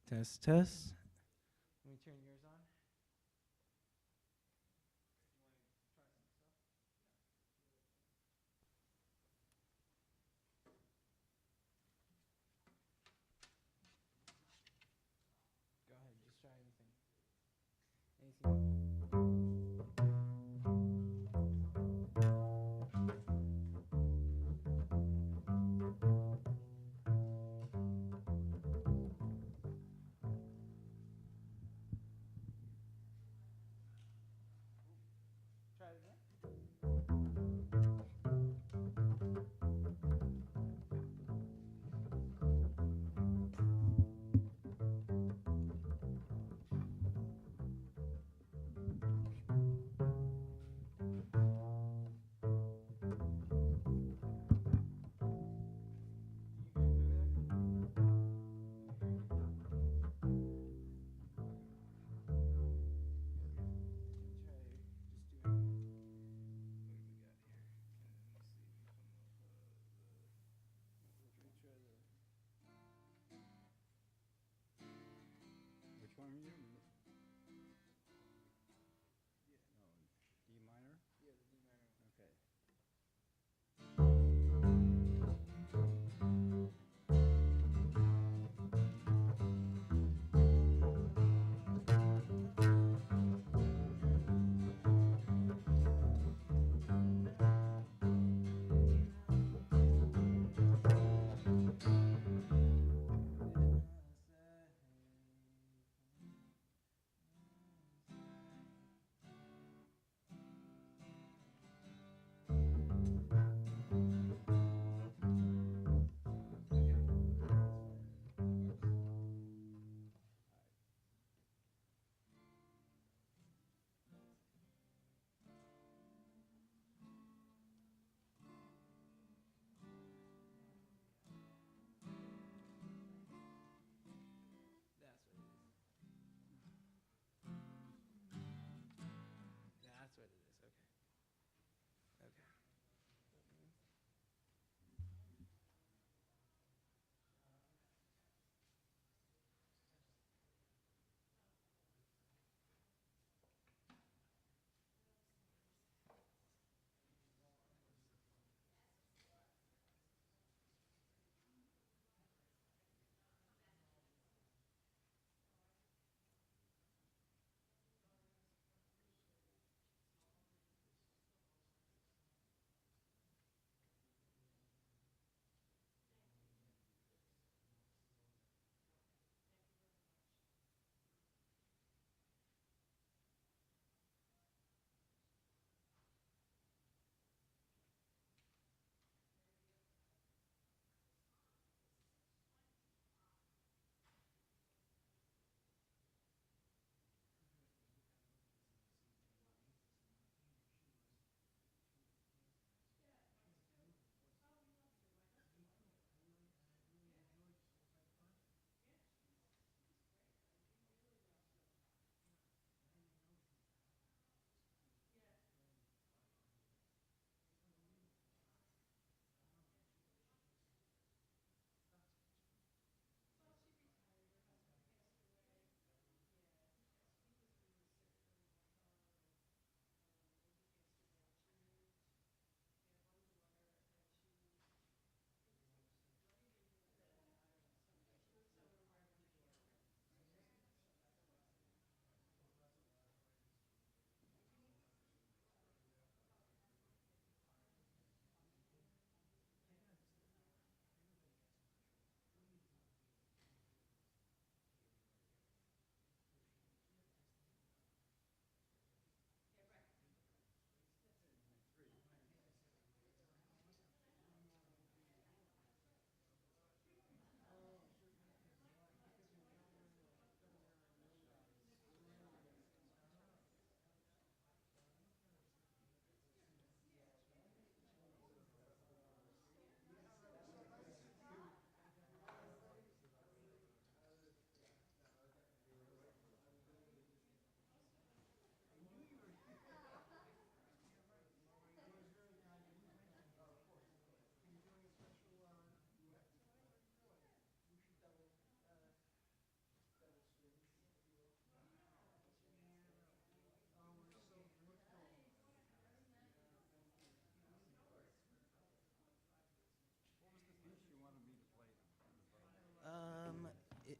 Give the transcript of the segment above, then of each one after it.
Test, test. Let me turn yours on. Go ahead, just try anything. Anything. Try it again.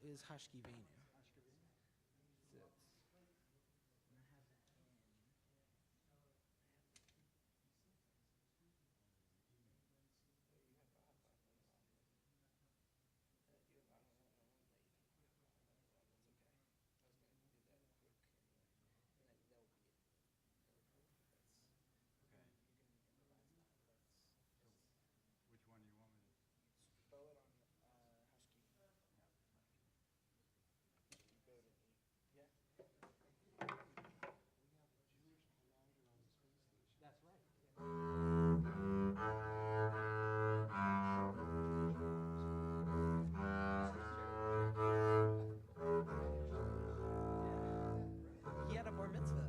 is Hashkivenu. So Which one do you want me to? spell it on Hashkivenu. Yeah. That's right. He had a bar mitzvah.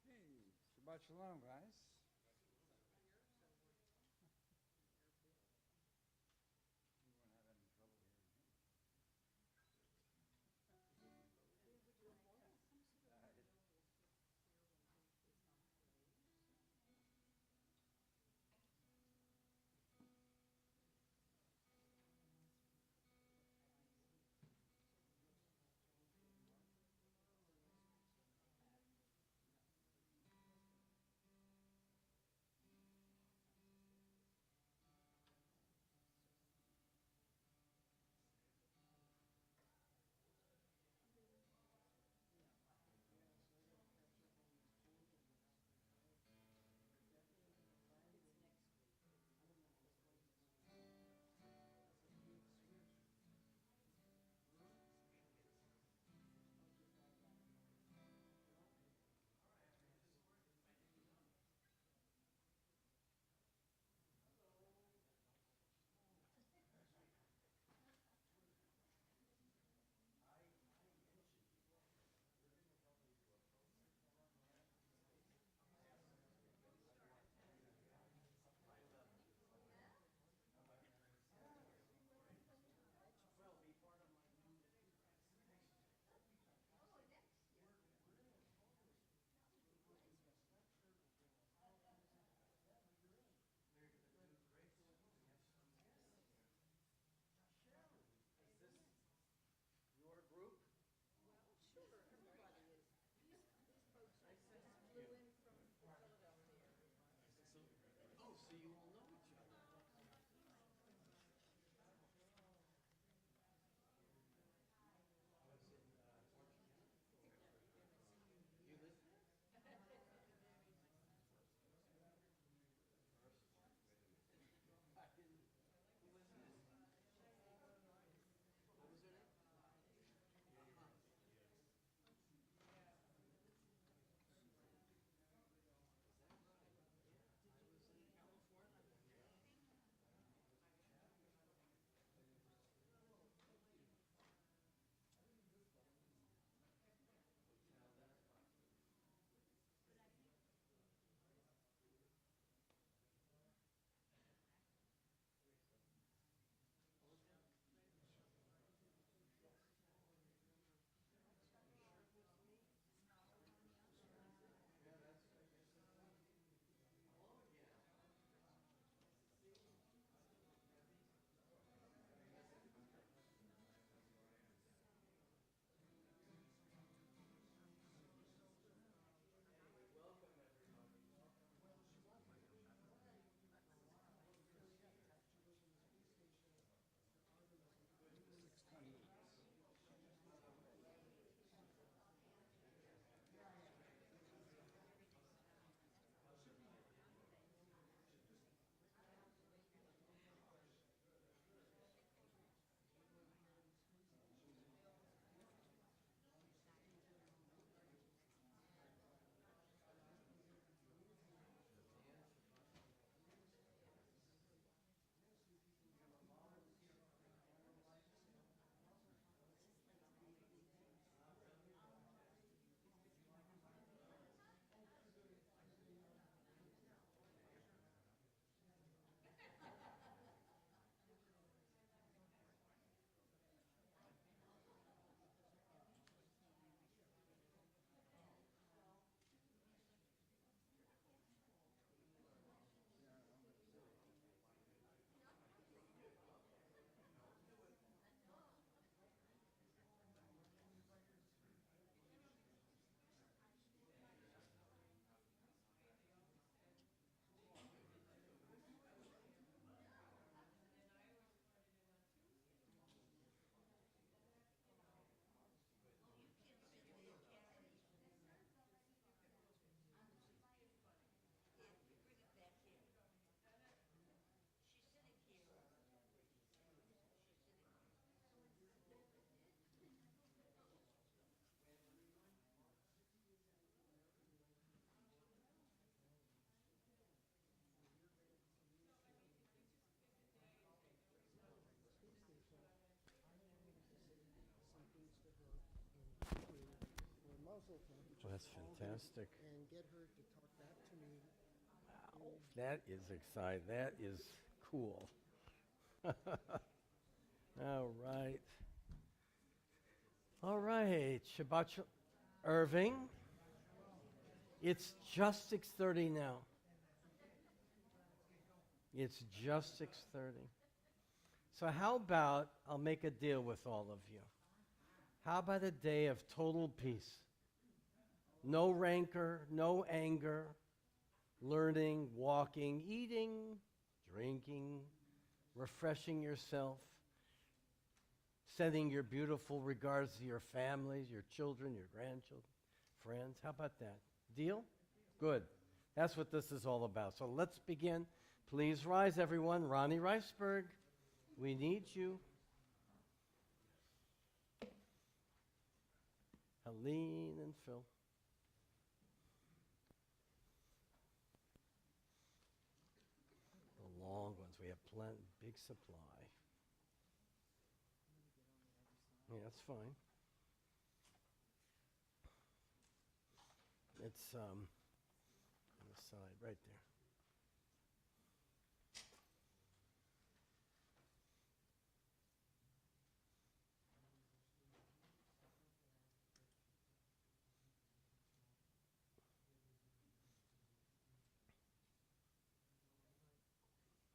Hey, Shabbat Sholom, guys. You won't have any trouble hearing me. That's call them fantastic. and get her to talk back to me. Wow, that is exciting. That is cool. All right. All right. Shabbat Irving. It's just 6:30 now. It's just 6:30. So how about I'll make a deal with all of you. How about a day of total peace? No rancor, no anger, learning, walking, eating, drinking, refreshing yourself, sending your beautiful regards to your families, your children, your grandchildren, friends. How about that? Deal? Good. That's what this is all about. So let's begin. Please rise, everyone. Ronnie Reisberg, we need you. Helene and Phil. The long ones. We have plenty, big supply. Yeah, that's fine. It's on the side, right there.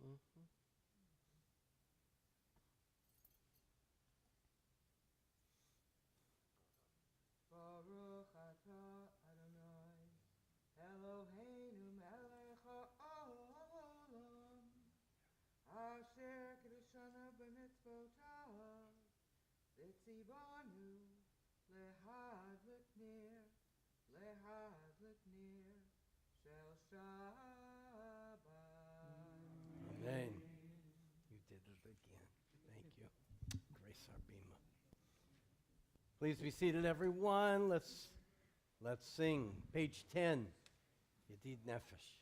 Mhm. Baruch atah Adonai, Eloheinu melech haolam, asher kiddushanu b'mitzvotav, v'tzivanu lehadlik nir shel Shabbat. Amen. You did it again. Thank you. Grace Arbima. Please be seated, everyone. Let's sing. Page 10. Yedid Nefesh.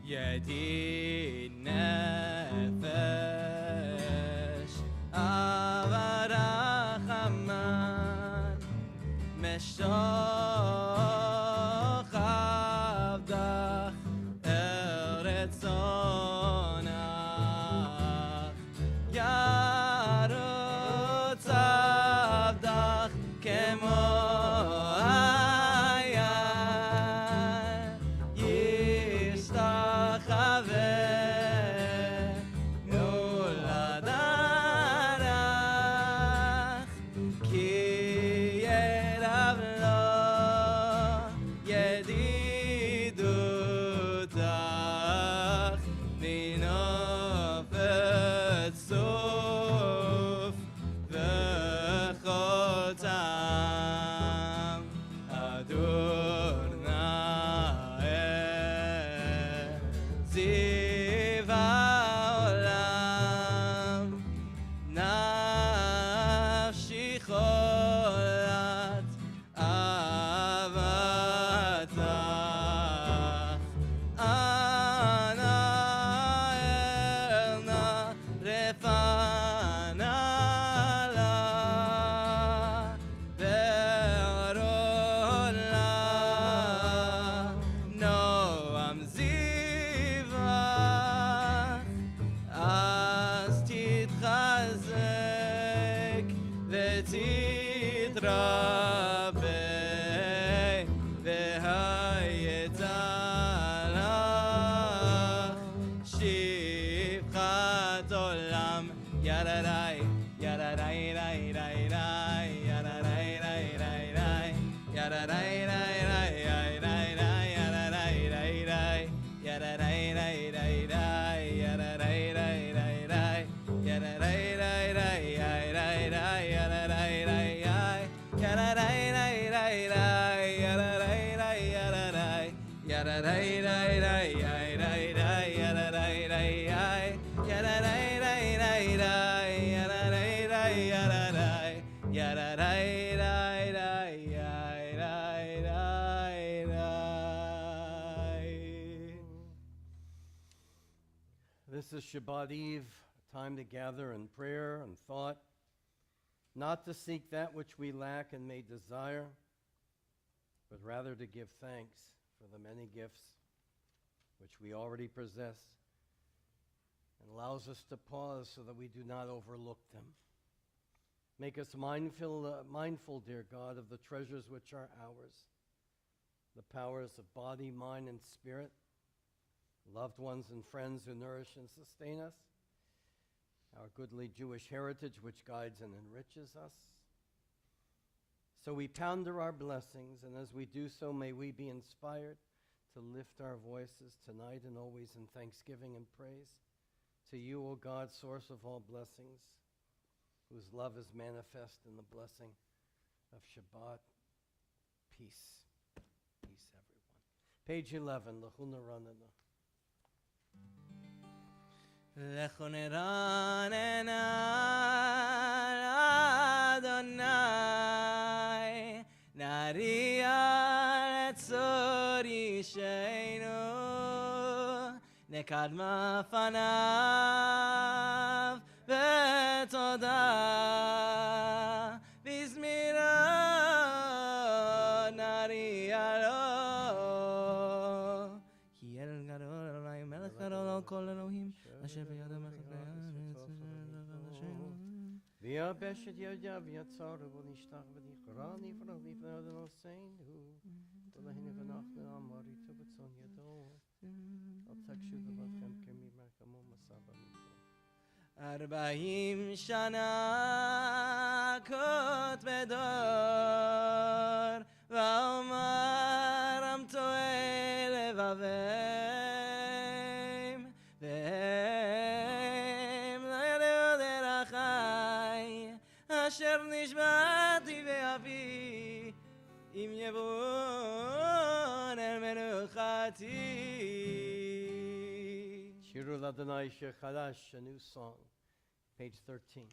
Yedid nefesh avarachaman meshoch avdach eretzonach yarutz avdach kemo This is Shabbat Eve, a time to gather in prayer and thought, not to seek that which we lack and may desire, but rather to give thanks for the many gifts which we already possess, and allows us to pause so that we do not overlook them. Make us mindful, dear God, of the treasures which are ours, the powers of body, mind, and spirit, loved ones and friends who nourish and sustain us, our goodly Jewish heritage which guides and enriches us. So we ponder our blessings, and as we do so, may we be inspired to lift our voices tonight and always in thanksgiving and praise to you, O God, source of all blessings, whose love is manifest in the blessing of Shabbat. Peace. Peace, everyone. Page 11, Lechuna Ranana. לכו נרנן על אדוני, נריע לצור אישנו, נקדמה פניו בתודה, בזמירה נריע לו, כי אל גדול אדוני מלך גדול על כל אלוהים, אשר ביד המלך ויבש את ידיו ויצר ונשטח ונכרע נפרע לפני אדונותינו ולהנה ואנחנו אמר איתו בצאן ידו אל תקשו לבבכם כמימר כמו מסע במדבר 40 שנה כות בדור ואומר עם טועה לבבם והם לא ידעו דרכי אשר נשבעתי באבי אם יבואון אל מנוחתי. Shiru Ladonai Shir Chadash, a new song, page 13.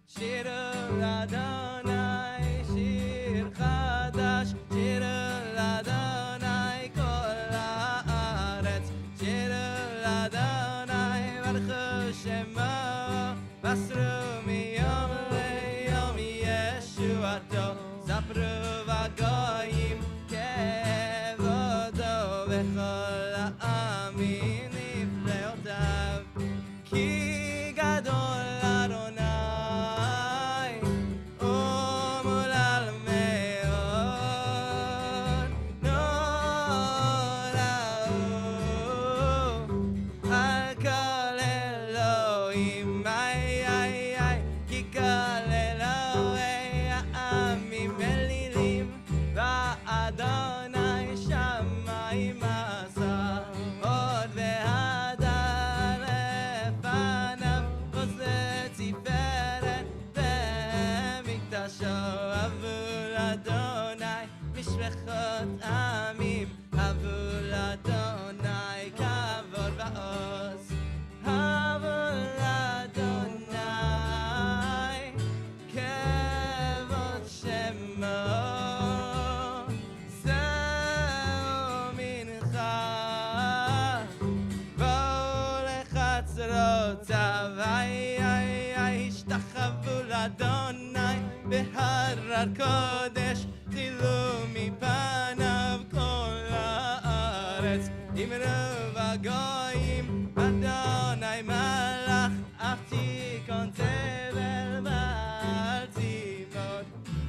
שירו לאדוני שיר חדש, שירו לאדוני כל הארץ, שירו לאדוני ברכו שמו, בסרו מיום ליום ישועתו, ספרו בגויים כבודו בכל העמים נפלאותיו, כי גדול עמים הבו לאדוני כבוד ועוז, הבו לאדוני כבוד שמו, זהו מנחה בואו לחצרותיו, השתחוו לאדוני בהר הקודש, צילו מפניו כל הארץ, אמרו בגויים אדוני מלך, אף תיכון תבל בעל צבאות,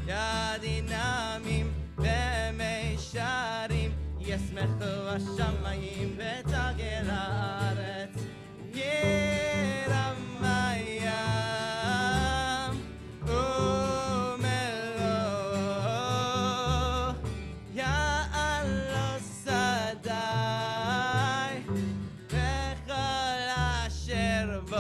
ידין עמים ומישרים, ישמחו השמיים ותגל הארץ, ירם הים ומלואו, יעלו שדי וכל אשר בו,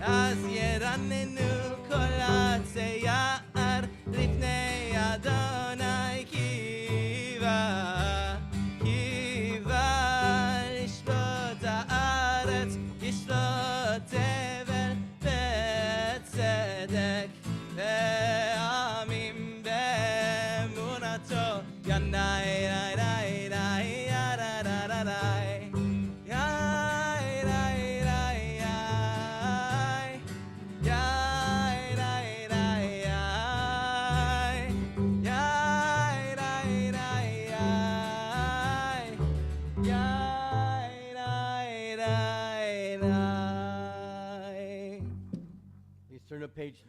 אז ירננו כל עצי יער לפני אדוני, כי בא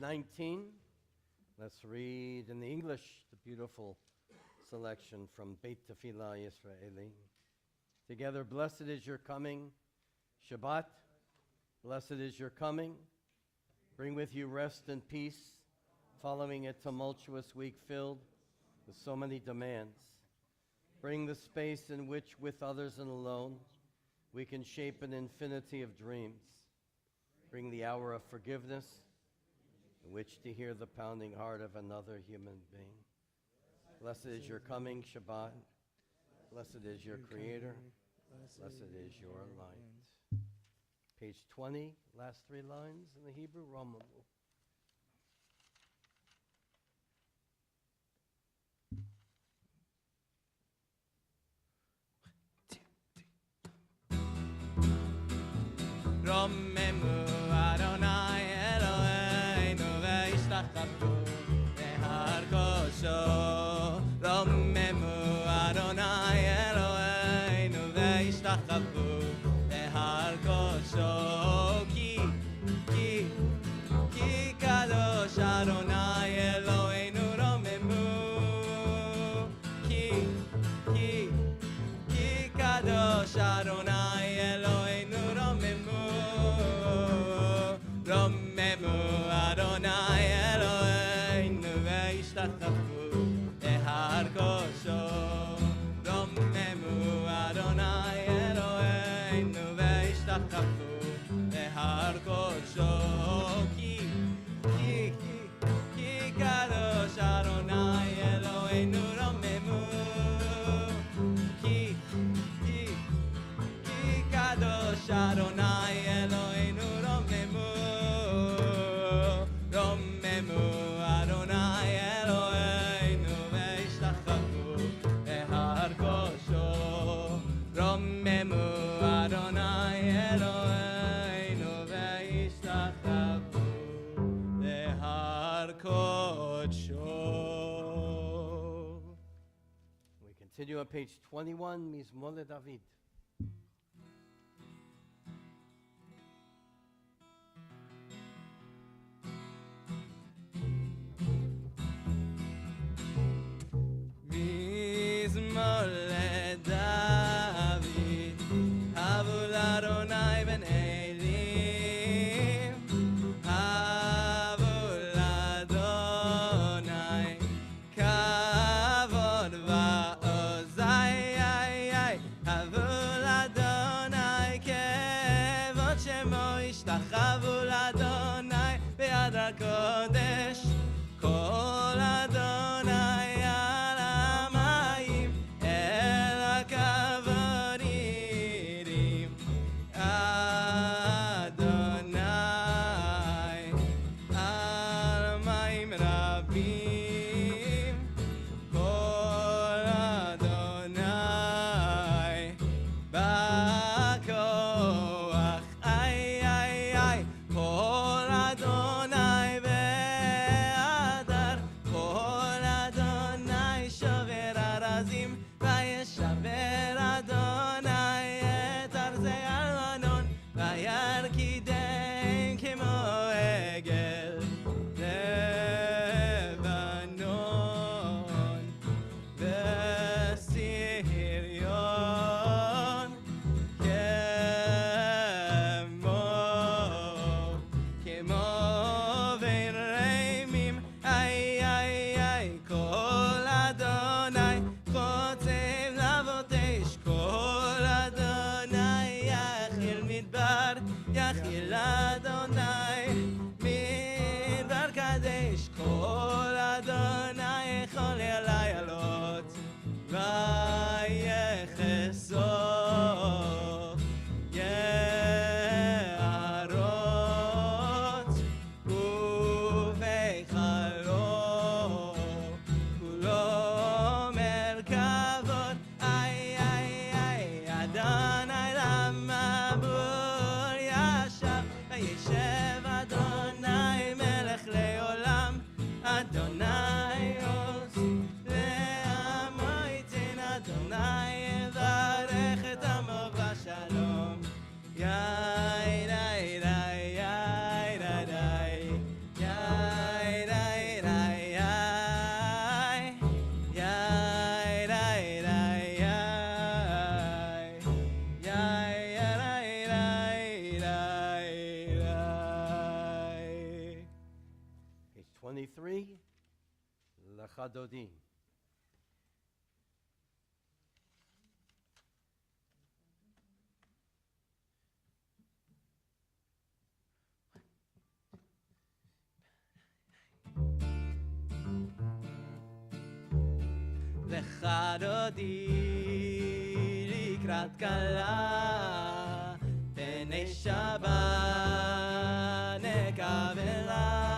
19. Let's read in the English the beautiful selection from Beit Tefillah Yisraeli. Together, blessed is your coming, Shabbat. Blessed is your coming. Bring with you rest and peace, following a tumultuous week filled with so many demands. Bring the space in which, with others and alone, we can shape an infinity of dreams. Bring the hour of forgiveness, in which to hear the pounding heart of another human being. Blessed is your coming, Shabbat. Blessed is your Creator. Blessed is your light. Page 20, last three lines in the Hebrew, Romamu. רוממו אדוני אלוהינו והשתחוו להר קודשו. רוממו אדוני אלוהינו והשתחוו להר קודשו. כי קדוש אדוני אלוהינו רוממו. כי קדוש אדוני אלוהינו רוממו. רוממו אדוני אלוהינו והשתחוו להר קודשו. רוממו אדוני אלוהינו והשתחוו להר קודשו. כי קדוש אדוני אלוהינו רוממו. כי קדוש אדוני אלוהינו רוממו. רוממו אדוני אלוהינו והשתחוו להר קודשו. רוממו אדוני אלוהינו והשתחוו להר קודשו. We continue on page 21, Mizmor LeDavid. מזמור לדוד, הבו לאדוני בן אלים. הבו לאדוני כבוד ועוז. הבו לאדוני כבוד שמו. השתחוו לאדוני ביד הקודש. כל אדוני על המים אל הכבוד ירים. אדוני על מים רבים. כל אדוני בכוח. כל אדוני בהדר. כל אדוני שובר ארזים. וישבר אדוני את ארזי הלבנון. וירקידם כמו עגל לבנון. וסריון כמו בין רימים. כל אדוני חוצב להבות אש. כל אדוני יחיל מדבר. יחיל אדוני מדבר קדש. כל אדוני יכול אלי עלות. ויחסוך יערות ובהיכלו. כולו מרכבות. אדוני למבול ישב. וישב אדוני מלך לעולם. אדוני עוז לעמו ייתן. אדוני יברך את עמו בשלום. יאי די די יאי די די יאי Lecha Dodi. לך דודי לקראת כלה, פני שבת נקבלה.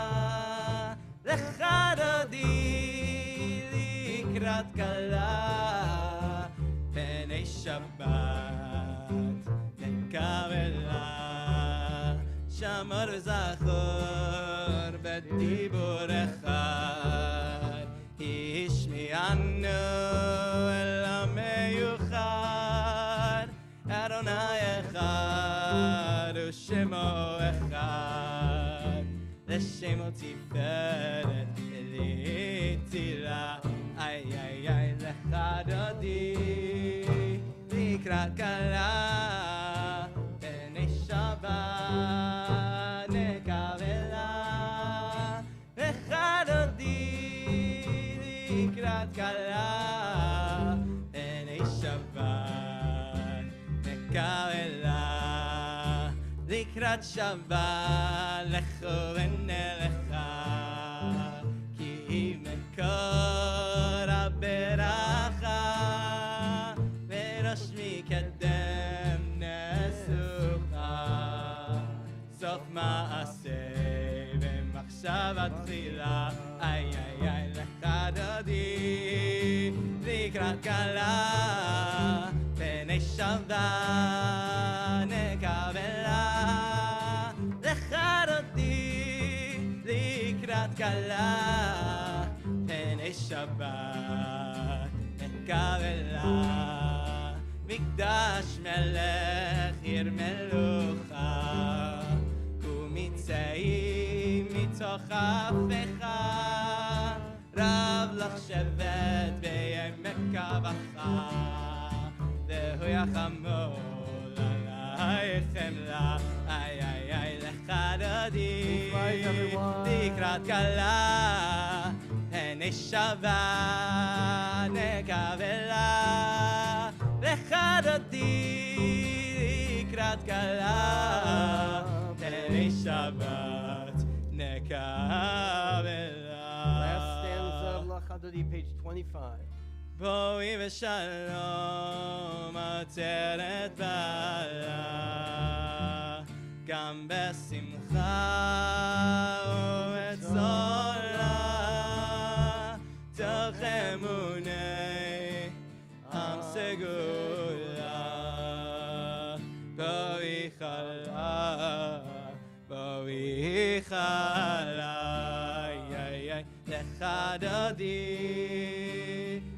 לך דודי לקראת כלה, פני שבת נקבלה. שמור וזכור בדיבור אחד, השמיענו אל המיוחד. אדוני אחד ושמו אחד, לשמו תפארת ולתהילה. איי איי איי לך דודי לקראת כלה, פני שבת נקבלה. לך דודי לקראת כלה, פני שבת נקבלה. לקראת שבת לכו ונלכה, כי מקור הברכה, וראש מקדם נסוכה. סוף מעשה ומחשבה תחילה. איי איי איי לך דודי לקראת כלה, פני שבת נקבלה. לך דודי לקראת כלה, פני שבת נקבלה. מקדש מלך עיר מלוכה, ומצאים מתוך הפכה. רב לך שבט בימי קבחה, והוא יחמול עלייך חמלה. איי איי איי לך דודי לקראת כלה, פני שבת נקבלה. לך דודי לקראת כלה, פני שבת נקבלה. Last stanza of Lecha Dodi, page 25. בואי ושלום עטרת בעלה, גם בשמחה ובצולה, תוך אמוני עם סגולה. בואי חלה, בואי חלה, איי איי לך דודי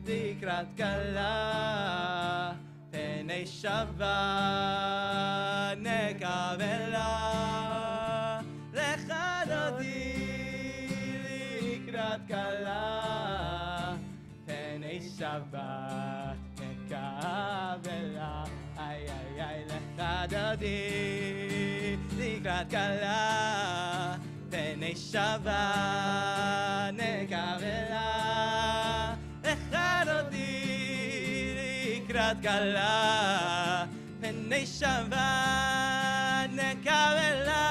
לקראת כלה, פני שבת נקבלה. לך דודי לקראת כלה, פני שבת נקבלה. איי איי איי לך דודי לקראת כלה, פני שבת נקבלה. לך דודי לקראת כלה, פני שבת נקבלה.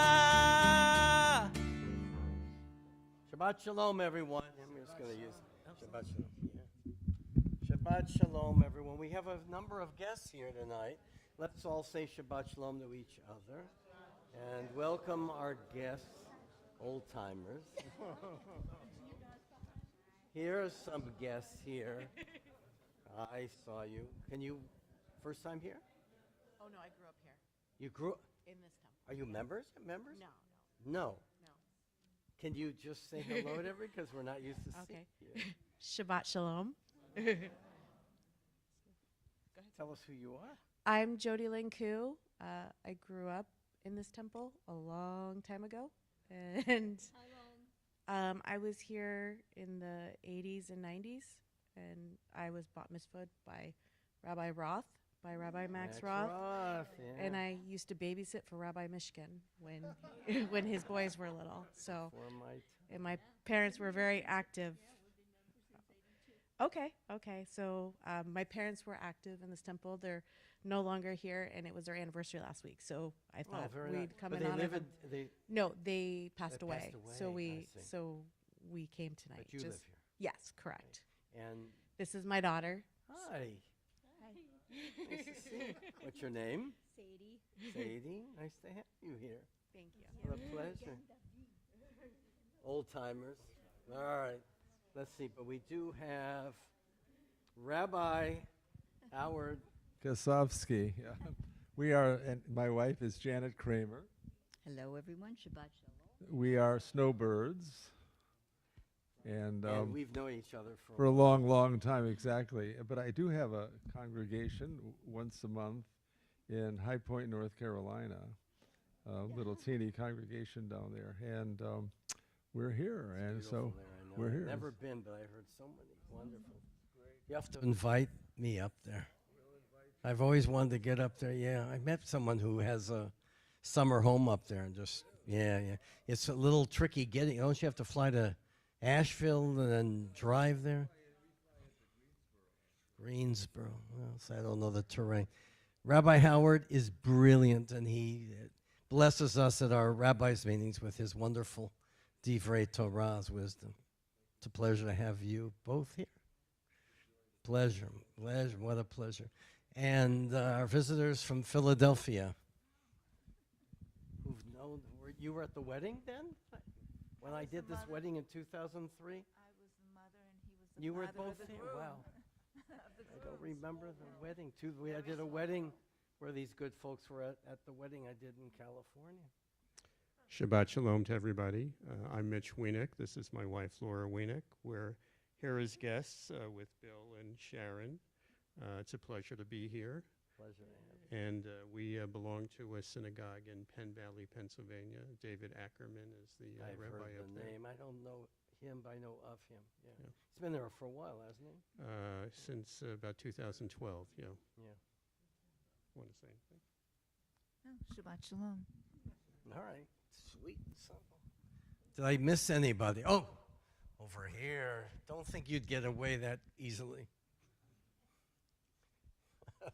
Shabbat Shalom, everyone. I'm just going to use Shabbat Shalom. Yeah. Shabbat Shalom, everyone. We have a number of guests here tonight. Let's all say Shabbat Shalom to each other. And welcome our guests, old-timers. Here are some guests here. I saw you. Can you, first time here? Oh, no, I grew up here You grew, in this temple. are you members? Members? No, No. no. Can you just say hello to everybody? Because we're not used to Okay. seeing you. Shabbat Shalom. Tell us who you are. I'm Jody Lynn Koo. I grew up in this temple a long time ago. And I was here in the 80s and 90s. And I was bat mitzvahed by Rabbi Roth, by Rabbi Max Roth. Yeah. And I used to babysit for Rabbi Mishkin when when his boys were little. So, For my and my parents were very active Okay, okay. So my parents were active in this temple. They're no longer here, and it was their anniversary last week. So I thought very we'd nice. come But in they on live them. in, they, No, they passed They away. passed So away, I we see. so we came tonight. but you live Just- here. Yes, correct. And This is my daughter. hi. Nice to see you. What's your name? Sadie. Sadie. Nice to have you here. Thank you. What a pleasure. Old timers. All right. Let's see. But we do have Rabbi Howard. Kosovsky. Yeah. We are, and my wife is Janet Kramer. Hello, everyone. Shabbat Shalom. We are snowbirds. And And we've known each other for a long, long time, exactly. But I do have a congregation once a month in High Point, North Carolina, a little teeny congregation down there. And we're here, and so we're here. Never been, but I heard so many wonderful. You have to invite me up there. I've always wanted to get up there. Yeah, I met someone who has a summer home up there, and just yeah. It's a little tricky getting. Don't you have to fly to Asheville and then drive there? Greensboro. Well, so I don't know the terrain. Rabbi Howard is brilliant, and he blesses us at our rabbis' meetings with his wonderful Divrei Torah's wisdom. It's a pleasure to have you both here. Pleasure, what a pleasure. And our visitors from Philadelphia. Who've known, you were at the wedding then? When I did this wedding in 2003? I was the mother and he was the You were father both of the here? groom. Wow. Of the I don't grooms. remember the wedding. I did a wedding where these good folks were at the wedding I did in California. Shabbat Shalom to everybody. I'm Mitch Wienick. This is my wife, Laura Wienick. We're here as guests with Bill and Sharon. It's a pleasure to be here. Pleasure to have you. And we belong to a synagogue in Penn Valley, Pennsylvania. David Ackerman is the I've rabbi heard up the there. name. I don't know him, but I know of him. Yeah. Yeah. He's been there for a while, hasn't he? Since about 2012, yeah. Yeah. Want to say anything? Oh, Shabbat Shalom. All right. Sweet and simple. Did I miss anybody? Oh, over here. Don't think you'd get away that easily. Of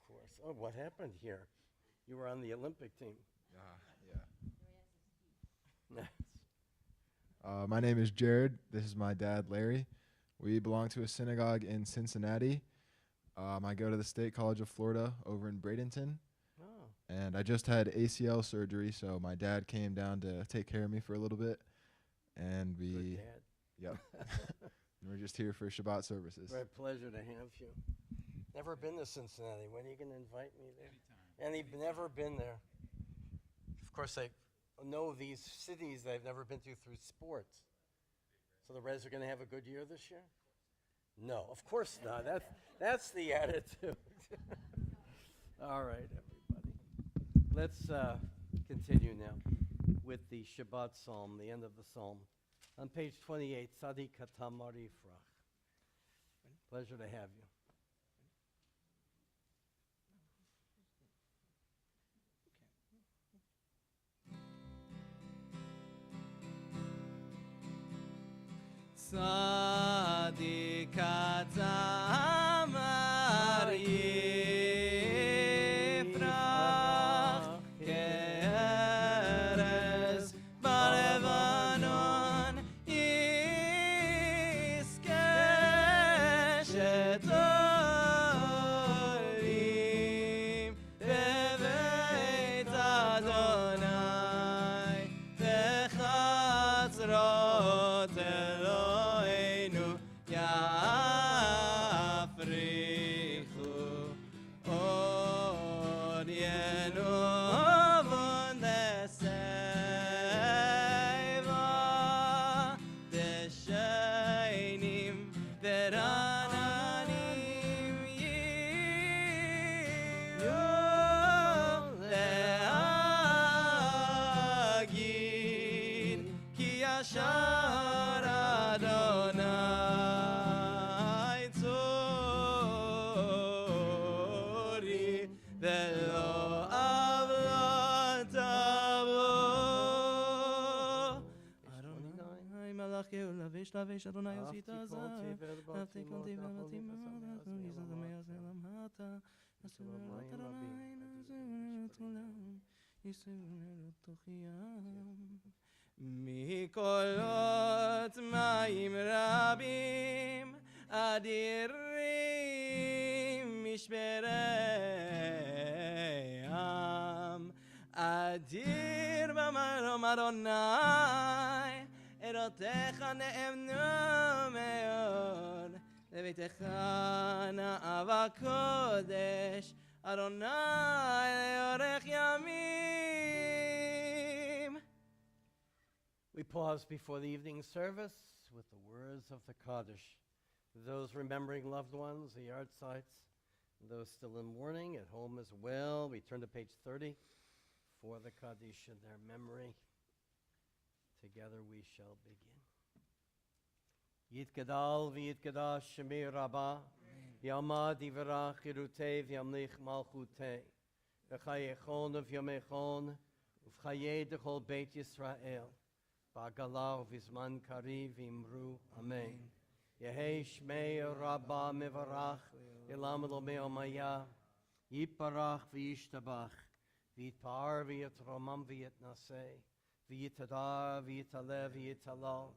course. Oh, what happened here? You were on the Olympic team. My name is Jared. This is my dad, Larry. We belong to a synagogue in Cincinnati. I go to the State College of Florida over in Bradenton. Oh, And I just had ACL surgery, so my dad came down to take care of me for a little bit. And good we, dad. yep. And we're just here for Shabbat services. Very pleasure to have you. Never been to Cincinnati. When are you going to invite me there? Anytime. Never been there. Of course, I know these cities I've never been to through sports. So the Reds are going to have a good year this year? No, of course not. That's the attitude. All right, everybody. Let's continue now with the Shabbat Psalm, the end of the Psalm. On page 28, Tzadik Hatam Marifrach. Pleasure to have you. Tzadik Hatzamar Yifrach Keres Balevanon Yizkeh Shetolim Beveit Adonai Bechatzrot Eloheinu Ya'ar וישתבש אדוני עשית אהבתי כל עזה. תבל אהבתי בלתי כל מאוד, תבל אנחנו בלתי מאוד, נפסם אנחנו מעז נזרק מעולם מעז הארץ. מעולם הטה. ושל אסור המים לעלות רבים, עליי, עד נזרת עולם, ישראל תוכיח. מקולות מים רבים, אדירים משברי עם. אדיר במרום אדוני, עדותיך נאמנו מאוד, לביתך נאווה קודש, אדוני לאורך ימים. We pause before the evening service with the words of the Kaddish. Those remembering loved ones, the yard sites, those still in mourning, at home as well. We turn to page 30 for the Kaddish in their memory. Together we shall begin. Yitgadal v'yitgadash shemir rabba, yamad yivarach yirutev yamlich malchutei, v'chayechon v'yamechon, v'chayeh dechol beit Yisrael, ba'gala v'zman kariv imru, amen. Yehei shmei rabba mivarach, ilam lo me'omaya, yiparach v'yishtabach, v'yitpar v'yitromam v'yitnaseh, v'yitada v'yitale v'yitalal,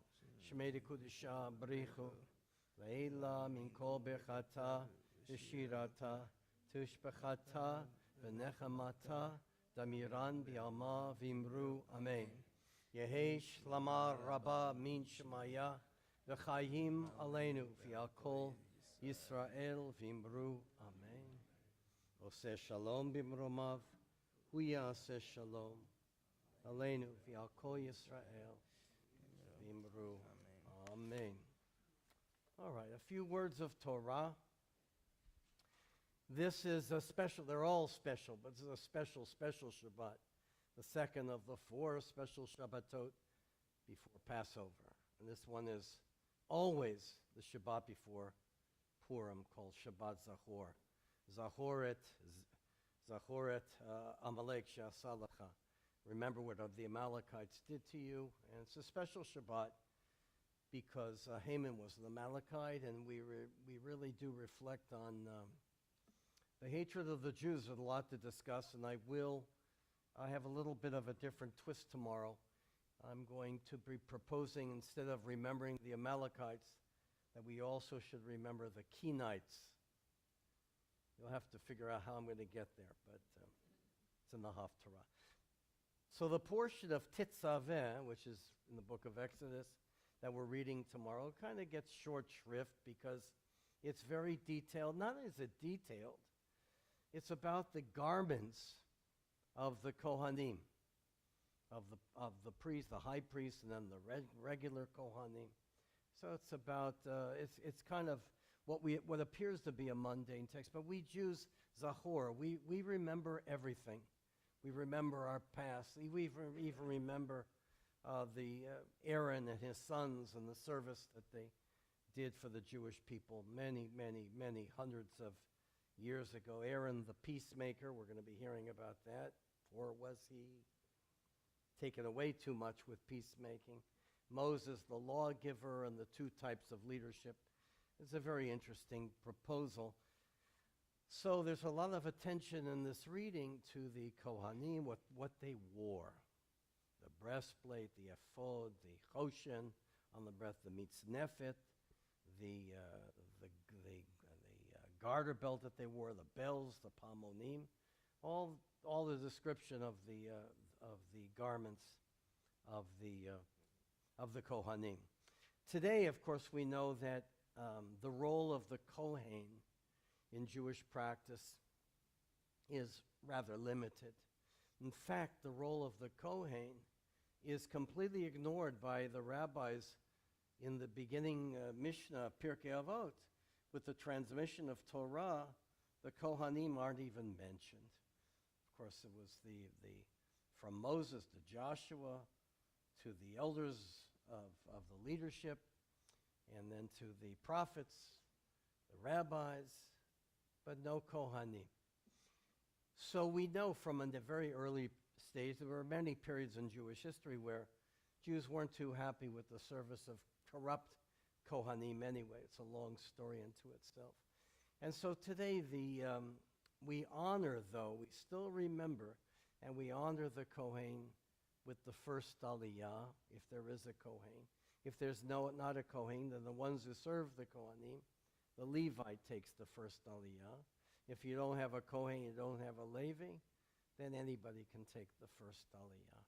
shmei dekudisha brichu, leila min kol bechata, v'shirata, tushbechata, v'nechamata, damiran b'yama v'imru, amen. Yehi shlama rabba min shemaya, v'chayim aleinu v'al kol Yisrael v'imru, amen. Oseh shalom b'mromav, hu yaseh shalom, aleinu v'al kol Yisrael v'imru, amen. All right, a few words of Torah. This is a special, they're all special, but this is a special, special Shabbat. The second of the 4 special Shabbatot before Passover. And this one is always the Shabbat before Purim, called Shabbat Zachor. Zachoret Amalek Shasalacha. Remember what the Amalekites did to you. And it's a special Shabbat because Haman was an Amalekite, and we really do reflect on the hatred of the Jews. There's a lot to discuss, and I have a little bit of a different twist tomorrow. I'm going to be proposing, instead of remembering the Amalekites, that we also should remember the Kenites. You'll have to figure out how I'm going to get there, but it's in the Haftarah. So the portion of Titzaveh, which is in the book of Exodus, that we're reading tomorrow, kind of gets short shrift because it's very detailed. Not only is it detailed, it's about the garments of the Kohanim, of the priest, the high priest, and then the regular Kohanim. So it's about, it's kind of what appears to be a mundane text, but we Jews, Zachor, we remember everything. We remember our past. We even remember Aaron and his sons and the service that they did for the Jewish people many, many, many hundreds of years ago. Aaron the peacemaker, we're going to be hearing about that. Or was he taken away too much with peacemaking? Moses the lawgiver, and the 2 types of leadership. It's a very interesting proposal. So there's a lot of attention in this reading to the Kohanim, what they wore. The breastplate, the ephod, the choshen on the breast, the mitznefet, the garter belt that they wore, the bells, the palmonim, all the description of the garments of the Kohanim. Today, of course, we know that the role of the Kohen in Jewish practice is rather limited. In fact, the role of the Kohen is completely ignored by the rabbis in the beginning Mishnah, Pirkei Avot. With the transmission of Torah, the Kohanim aren't even mentioned. Of course, it was from Moses to Joshua to the elders of the leadership, and then to the prophets, the rabbis, but no Kohanim. So we know from a very early stage, there were many periods in Jewish history where Jews weren't too happy with the service of corrupt Kohanim anyway. It's a long story unto itself. And so today we honor, though, we still remember, and we honor the Kohen with the first Aliyah, if there is a Kohen. If there's not a Kohen, then the ones who serve the Kohanim, the Levite takes the first Aliyah. If you don't have a Kohen, you don't have a Levi, then anybody can take the first Aliyah.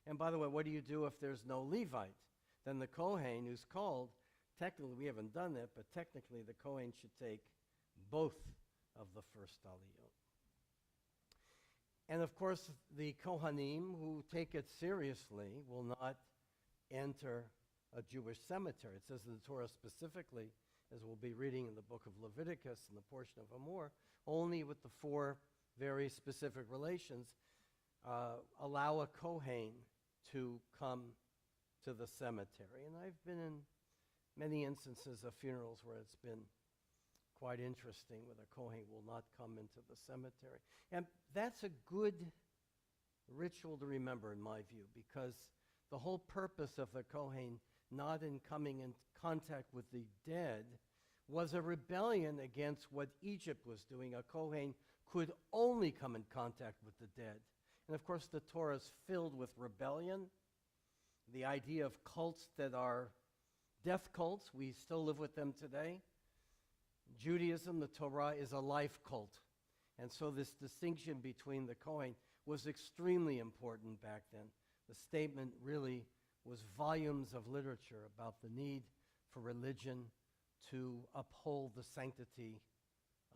And by the way, what do you do if there's no Levite? Then the Kohen who's called, technically we haven't done that, but technically the Kohen should take both of the first Aliyah. And of course, the Kohanim who take it seriously will not enter a Jewish cemetery. It says in the Torah specifically, as we'll be reading in the book of Leviticus and the portion of Amor, only with the four very specific relations, allow a Kohen to come to the cemetery. And I've been in many instances of funerals where it's been quite interesting, where the Kohen will not come into the cemetery. And that's a good ritual to remember, in my view, because the whole purpose of the Kohen not in coming in contact with the dead was a rebellion against what Egypt was doing. A Kohen could only come in contact with the dead. And of course, the Torah is filled with rebellion. The idea of cults that are death cults, we still live with them today. Judaism, the Torah, is a life cult. And so this distinction between the Kohen was extremely important back then. The statement really was volumes of literature about the need for religion to uphold the sanctity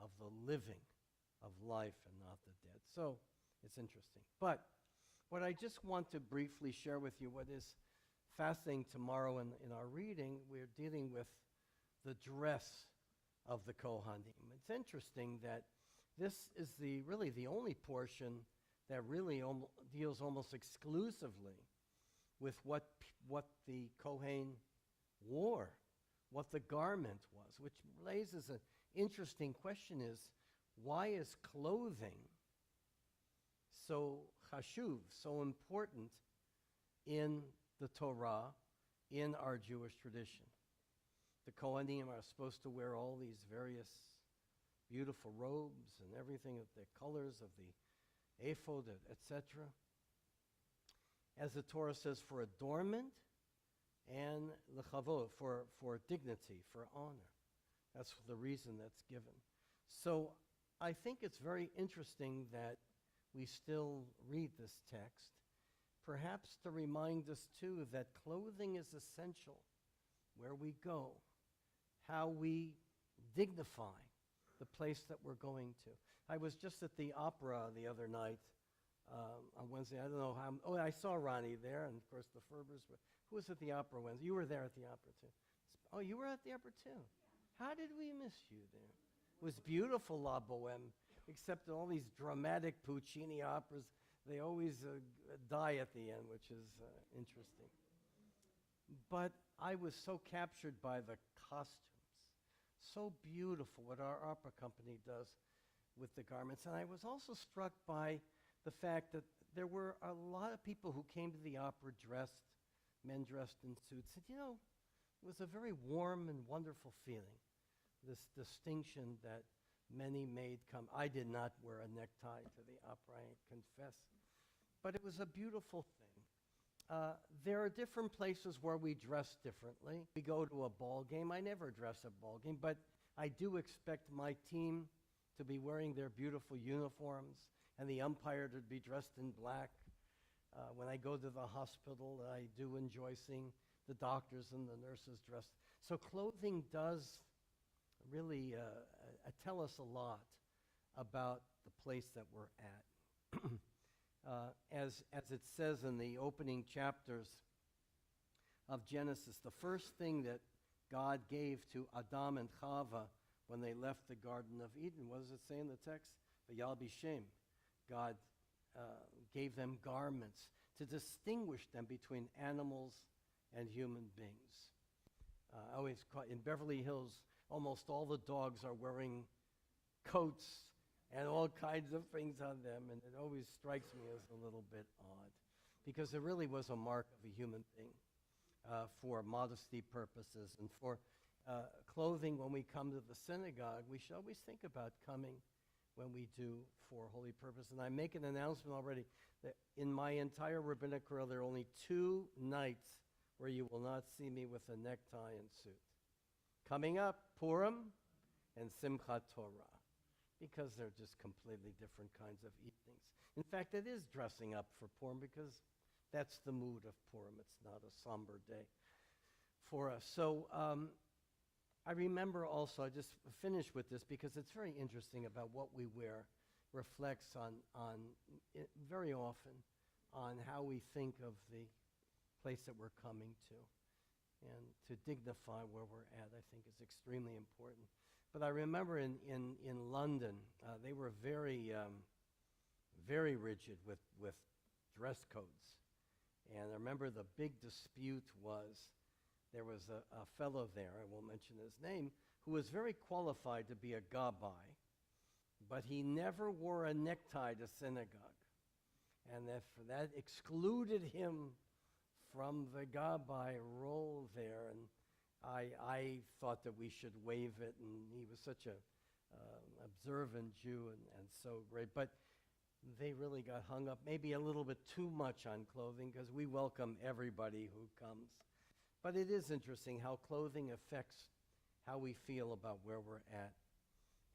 of the living, of life, and not the dead. So it's interesting. But what I just want to briefly share with you, what is fascinating tomorrow in our reading, we're dealing with the dress of the Kohanim. It's interesting that this is really the only portion that really deals almost exclusively with what the Kohen wore, what the garment was, which raises an interesting question is, why is clothing so chashuv, so important in the Torah, in our Jewish tradition? The Kohanim are supposed to wear all these various beautiful robes and everything, of the colors of the ephod, etc. As the Torah says, for adornment and lechavod, for dignity, for honor. That's the reason that's given. So I think it's very interesting that we still read this text, perhaps to remind us too that clothing is essential where we go, how we dignify the place that we're going to. I was just at the opera the other night on Wednesday. I don't know how. I saw Ronnie there, and of course the Ferbers. Who was at the opera Wednesday? You were there at the opera too. Oh, you were at the opera too. How did we miss you there? It was beautiful, La Boheme, except all these dramatic Puccini operas, they always die at the end, which is interesting. But I was so captured by the costumes. So beautiful what our opera company does with the garments. And I was also struck by the fact that there were a lot of people who came to the opera dressed, men dressed in suits. And it was a very warm and wonderful feeling, this distinction that many made come. I did not wear a necktie to the opera, I confess. But it was a beautiful thing. There are different places where we dress differently. We go to a ball game. I never dress at a ball game, but I do expect my team to be wearing their beautiful uniforms and the umpire to be dressed in black. When I go to the hospital, I do enjoy seeing the doctors and the nurses dressed. So clothing does really tell us a lot about the place that we're at. As it says in the opening chapters of Genesis, the first thing that God gave to Adam and Chava when they left the Garden of Eden, what does it say in the text? V'yalbishem. God gave them garments to distinguish them between animals and human beings. In Beverly Hills, almost all the dogs are wearing coats and all kinds of things on them, and it always strikes me as a little bit odd, because it really was a mark of a human being for modesty purposes and for clothing when we come to the synagogue, we should always think about coming when we do for holy purpose. And I make an announcement already that in my entire rabbinic career, there are only 2 nights where you will not see me with a necktie and suit. Coming up, Purim and Simchat Torah, because they're just completely different kinds of evenings. In fact, it is dressing up for Purim because that's the mood of Purim. It's not a somber day for us. So I remember also, I just finished with this because it's very interesting about what we wear reflects on it very often on how we think of the place that we're coming to. And to dignify where we're at, I think, is extremely important. But I remember in London, they were very, very rigid with dress codes. And I remember the big dispute was, there was a fellow there, I won't mention his name, who was very qualified to be a gabbai, but he never wore a necktie to synagogue. And that excluded him from the gabbai role there. And I thought that we should waive it, and he was such a observant Jew and so great. But they really got hung up maybe a little bit too much on clothing because we welcome everybody who comes. But it is interesting how clothing affects how we feel about where we're at.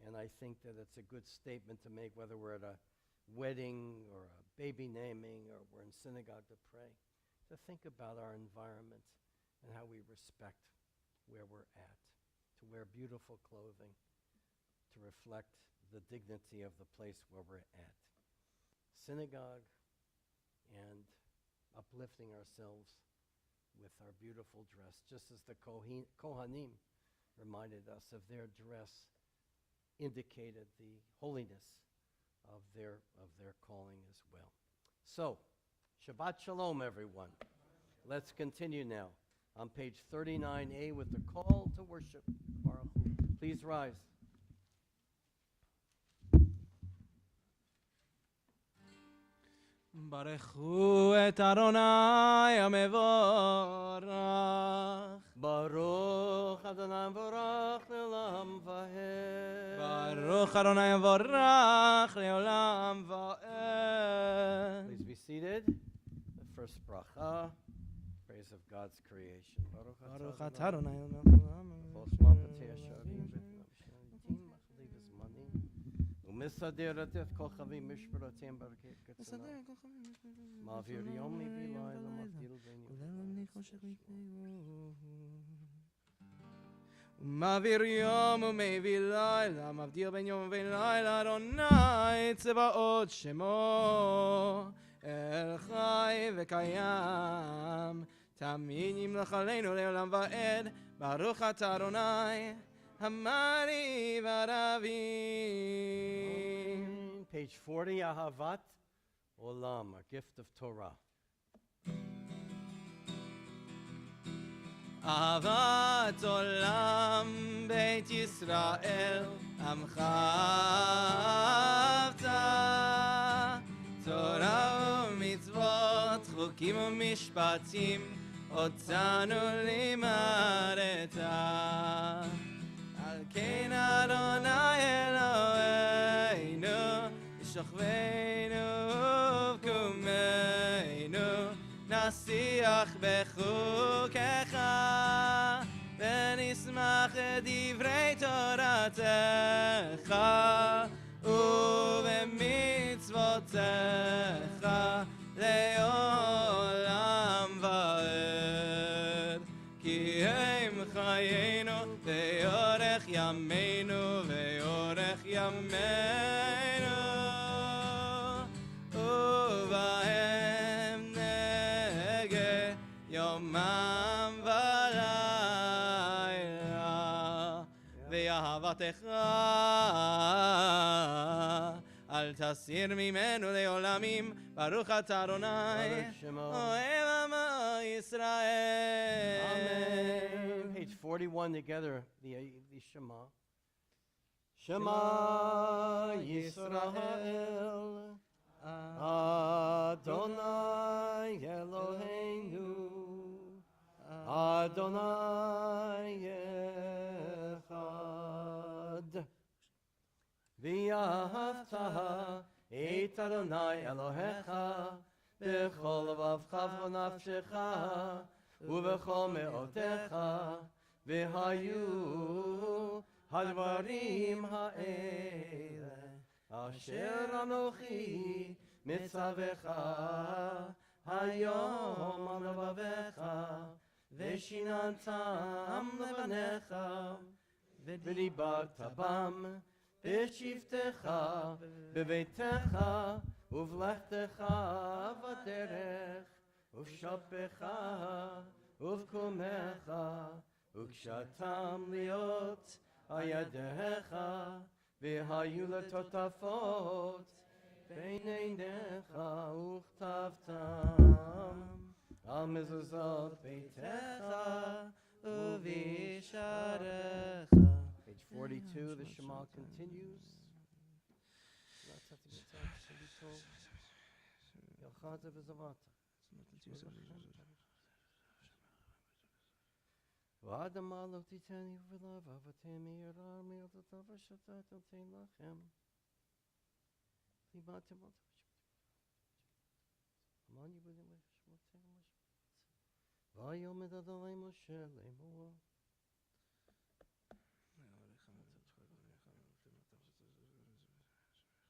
And I think that it's a good statement to make, whether we're at a wedding or a baby naming or we're in synagogue to pray, to think about our environment and how we respect where we're at, to wear beautiful clothing, to reflect the dignity of the place where we're at. Synagogue and uplifting ourselves with our beautiful dress, just as the Kohanim reminded us of their dress, indicated the holiness of their calling as well. So, Shabbat Shalom, everyone. Let's continue now on page 39a with the call to worship. Baruch Hu. Please rise. ברכו את אדוני המבורך. ברוך אדוני מבורך לעולם ועד. ברוך אדוני המבורך לעולם ועד. Please be seated. The first bracha, praise of God's creation. ברוך אתה אדוני לעולם ומסדר את כוכבים משפרותיהם ברכי קצונה. מעביר יום מבלילה מבדיל בין מעביר יום ומביא לילה, מבדיל בין יום ובין לילה, אדוני צבאות שמו, אל חי וקיים, תמיד ימלך עלינו לעולם ועד, ברוך אתה אדוני, המרי ורבים. Page 40, Ahavat Olam, a gift of Torah. אהבת עולם בית ישראל עמך אהבת תורה ומצוות חוקים ומשפטים אותנו לימדת על כן אדוני אלוהינו בשוכבנו ובקומנו נשיח בחוקיך ונשמח דברי תורתך ובמצוותיך לעולם ועד כי הם חיינו ואורך ימינו ואורך ימינו ובהם נגה יומם ולילה ואהבתך אל תסיר ממנו לעולמים ברוך אתה אדוני אוהב עמו ישראל. Amen. Page 41 together, the Shema. Shema Yisrael Adonai Eloheinu Adonai ואהבת את אדוני אלוהיך בכל לבבך ונפשך ובכל מאודך, והיו הדברים האלה אשר אנוכי מצווך היום על לבביך, ושיננתם לבניך, ודיברת בם בשבתך, בביתך ובלכתך בדרך, ובשופך ובקומך, וקשתם להיות על ידיך, והיו לטוטפות בין עיניך, וכתבתם על מזוזות ביתך ובשעריך. Page 42, the Shema continues. ואדמה לא תיתני ולבב ותמי ירע מילדתיו ושתת תתן לכם. ליבדתם אותם. אמן יבודים ושמותיהם ושמותיהם. ויאמר אדוני משה לאמור.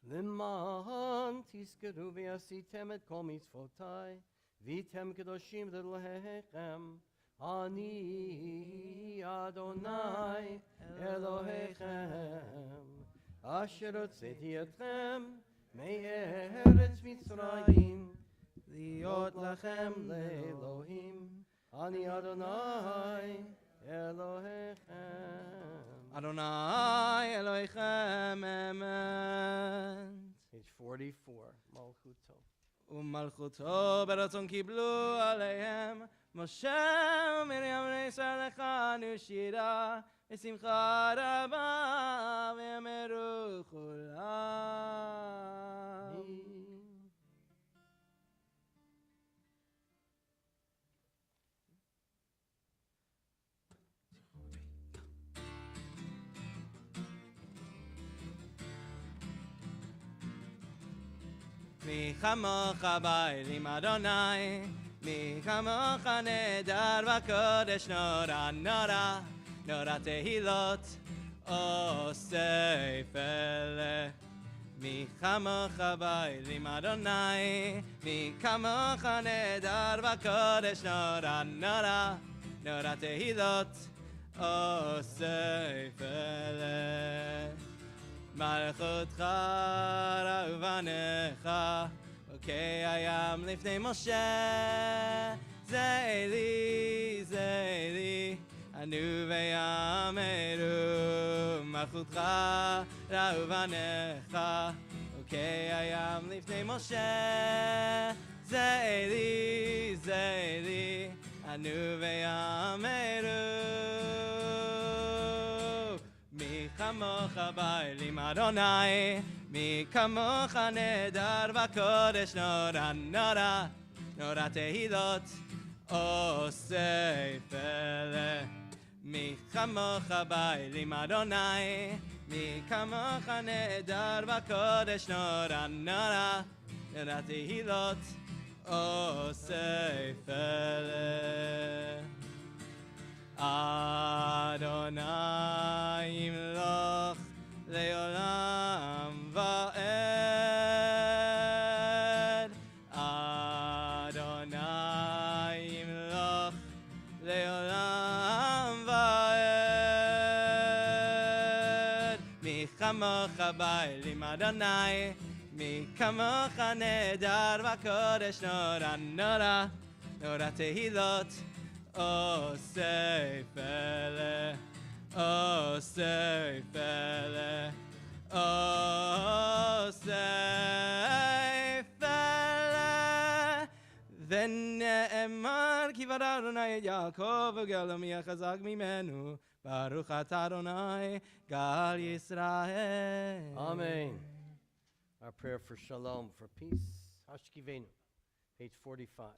למען תזכרו ועשיתם את כל מצוותיי, והייתם קדושים לאלוהיכם. אני אדוני אלוהיכם, אשר הוצאתי אתכם מארץ מצרים, להיות לכם לאלוהים. אני אדוני אלוהיכם. אדוני אלוהיכם אמת. Page 44, מלכותו. ומלכותו ברצון קיבלו עליהם משה ומרים בני ישראל לכנו שירה בשמחה רבה, ואמרו כולם. מי כמוך באלים אדוני, מי כמוך נהדר בקודש, נורא נורא נורא תהילות אוסף אלה. מי כמוך באלים אדוני, מי כמוך נהדר בקודש, נורא נורא נורא תהילות אוסף אלה. מלכותך ראובנך אוקיי הים לפני משה, זה אלי אנו ויאמרו. מלכותך ראובנך אוקיי הים לפני משה, זה אלי אנו ויאמרו. מי כמוך באלים אדוני, מי כמוך נהדר בקודש, נורא נורא נורא תהילות אוסף אלה. מי כמוך באלים אדוני, מי כמוך נהדר בקודש, נורא נורא נורא תהילות אוסף אלה. אדוני ימלוך לעולם ועד. אדוני ימלוך לעולם ועד. מי כמוך באלים אדוני, מי כמוך נהדר בקודש, נורא נורא נורא תהילות אוסף אלה, אוסף אלה, אוסף אלה. ונאמר כי ברא אדוני את יעקב וגאלו מי החזק ממנו, ברוך אתה אדוני גאל ישראל. Amen. Our prayer for shalom, for peace. Hashkivenu, page 45.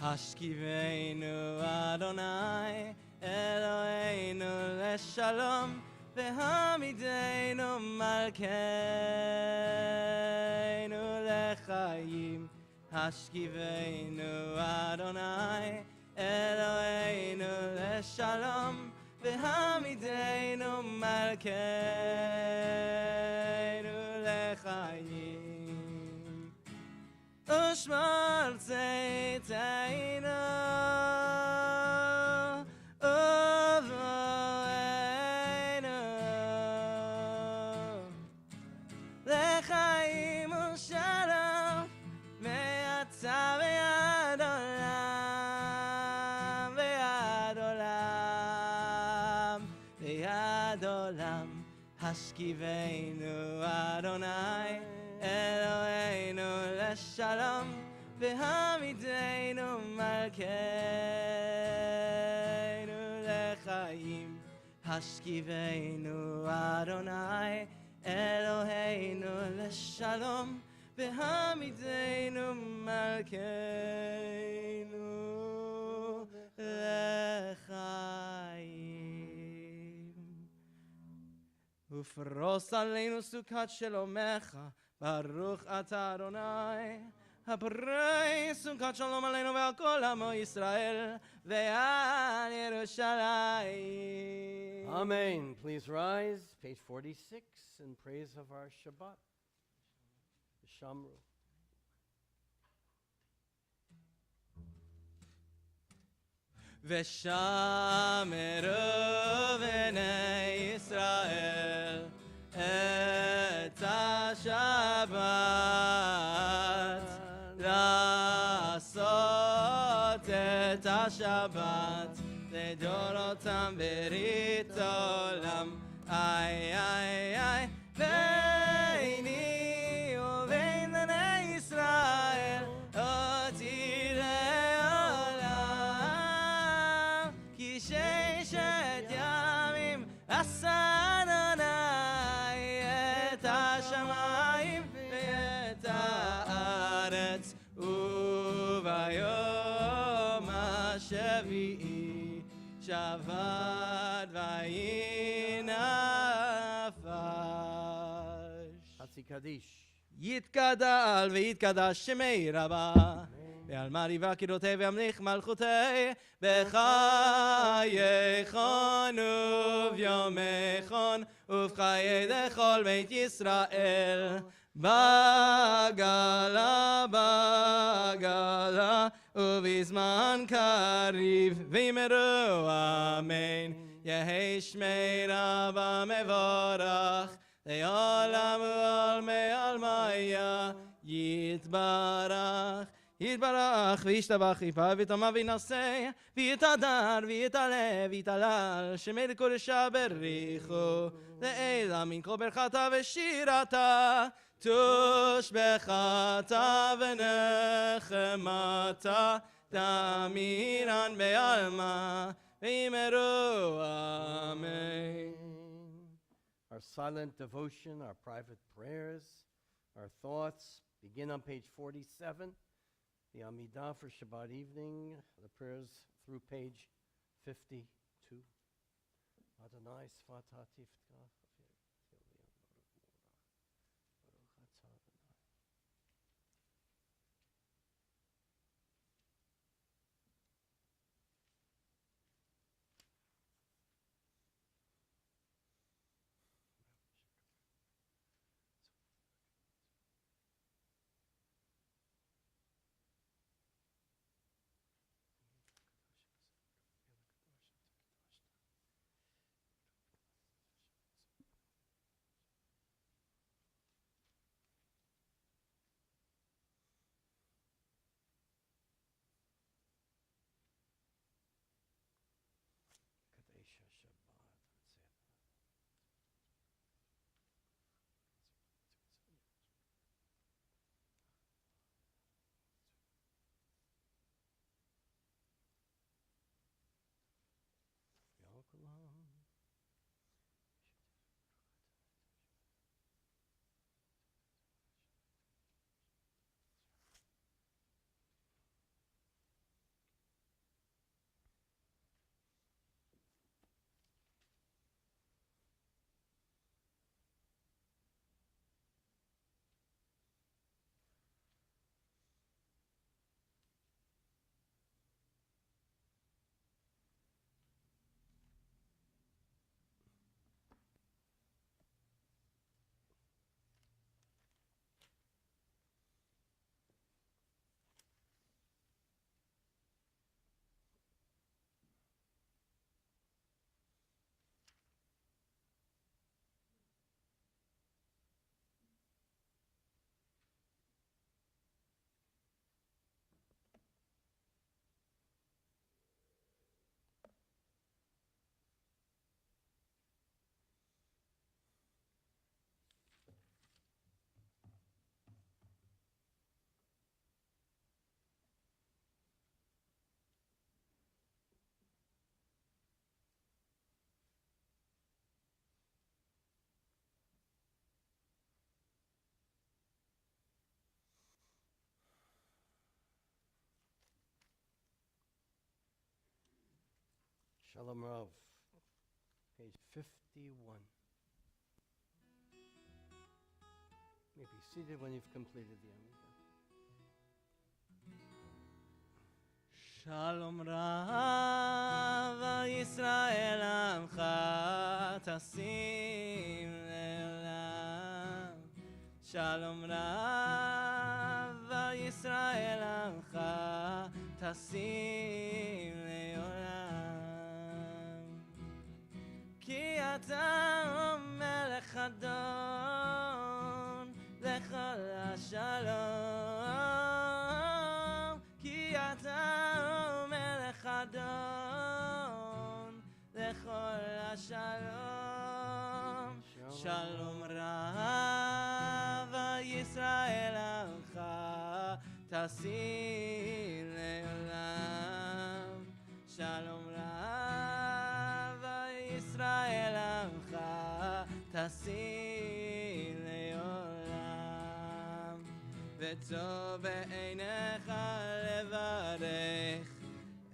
השכיבנו אדוני אלוהינו לשלום והעמידנו מלכנו לחיים. השכיבנו אדוני אלוהינו לשלום והעמידנו מלכנו לחיים. ושמור צאתנו ובואנו לחיים ושלום מעתה ועד עולם ועד עולם ועד עולם. השכיבנו אדוני אלוהינו לשלום והעמידנו מלכנו לחיים. השכיבנו אדוני אלוהינו לשלום והעמידנו מלכנו לחיים. ופרוס עלינו סוכת שלומך, ברוך אתה אדוני. הפרי סוכת שלום עלינו ועל כל עמו ישראל ועל ירושלים. Amen. Please rise, page 46, in praise of our Shabbat. Shamru. ושמרו בני ישראל את השבת, לעשות את השבת לדורותם ברית עולם. איי איי איי ביני ובין בני ישראל אותי לעולם, כי ששת ימים עשה אדוני את השמיים ואת הארץ, וביום השביעי שבת ויהי נפש. Hatzi Kaddish. יתגדל ויתקדש שמי רבה, ועל מריבה קידותי וימליך מלכותי, בחייכון וביומכון ובחיי לכל בית ישראל, בגלה בגלה ובזמן קריב, ואמרו אמן. יהי שמי רבה מבורך לעולם ועולמי עלמיה, יתברך יתברך וישתבח יפה ויטמע וינשא ויתהדר ויתעלה ויתהלל, שמי לקודשה בריחו לעילה מן כל ברכתה ושירתה, תושבחתה ונחמתה תמירן בעלמה, ואמרו אמן. Our silent devotion, our private prayers, our thoughts begin on page 47. The Amidah for Shabbat evening, the prayers through page 52. Adonai Sfata Tifka. Shalom Rav, page 51. You may be seated when you've completed the Amidah. Shalom Rav Yisrael Amcha Tasim Le'olam. Shalom Rav Yisrael Amcha Tasim Le'olam. Ki ata melech adon lechol hashalom. Ki ata melech adon lechol hashalom. Shalom Rav Yisrael Amcha Tasim Le'olam. Shalom Rav Yisrael Amcha Tasim Le'olam. V'tov be'einecha levarech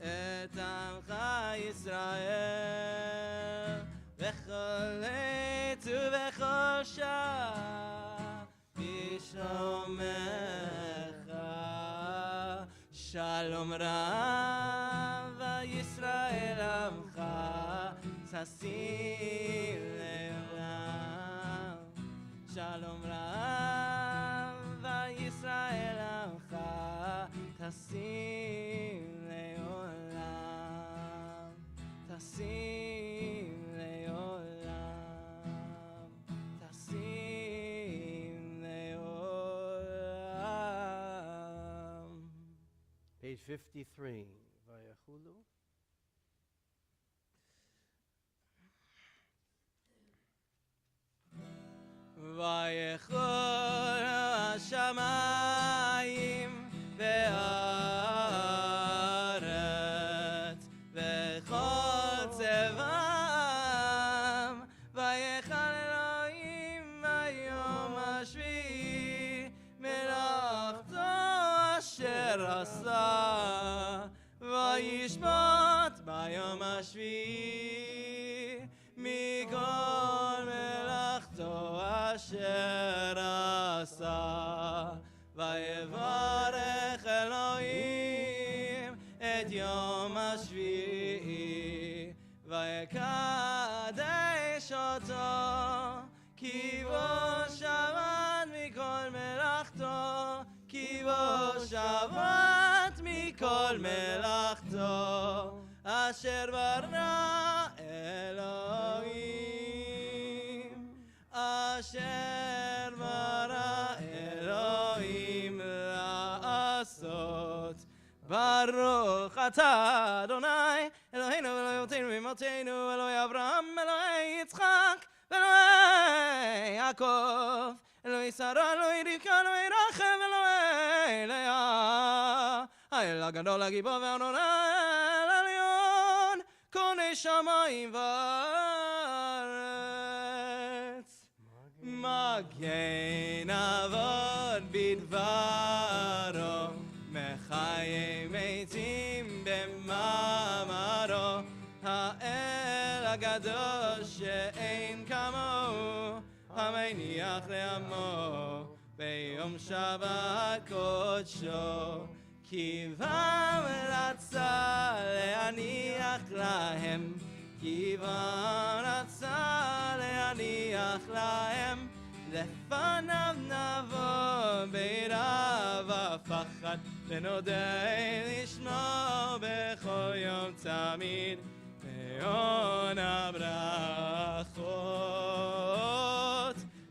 et Amcha Yisrael v'chol עת ובכל שעה בשלומך. שלום רב ישראל עמך תשים לעולם. שלום רב ישראל עמך תשים לעולם. תשים לעולם. תשים לעולם. Page 53, Vayachulu. ויכול השמיים והארץ וכל צבאם, ויכל אלוהים ביום השביעי מלאכתו אשר עשה, וישבות ביום השביעי מכל מלאכתו אשר עשה. ויברך אלוהים את יום השביעי ויקדש אותו, כי בו שבת מכל מלאכתו, כי בו שבת מכל מלאכתו אשר ברא אלוהים, אשר ברא אלוהים לעשות. ברוך אתה אדוני אלוהינו ואלוהי אבותינו ואמותינו, אלוהי אברהם אלוהי יצחק ואלוהי יעקב, אלוהי שרה אלוהי רבקה אלוהי רחם אלוהי לאה, האל הגדול הגיבור והאדוני האל העליון קונה שמיים וארץ. מגן אבות בדברו, מחיי מתים במאמרו, האל הגדול שאין כמוהו, המניח לעמו ביום שבת קודשו, כי בם רצה להניח להם, כי בם רצה להניח להם, לפניו נבוא ביראה ופחד, ונודה לשמו בכל יום תמיד, מעון הברכות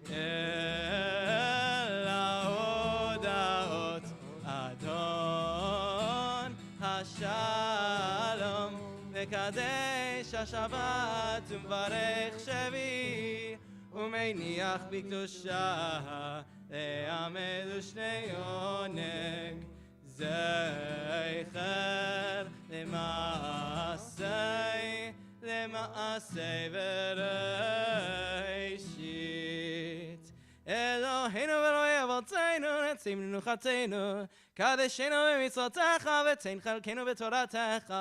אל ההודעות. אדון השלום מקדש השבת ומברך שביעי, ומניח בקדושה לעמד ושני עונג, זכר למעשה בראשית. אלוהינו ואלוהי אבותינו ציב מנוחתנו, קדשנו במצוותיך ותן חלקנו בתורתך,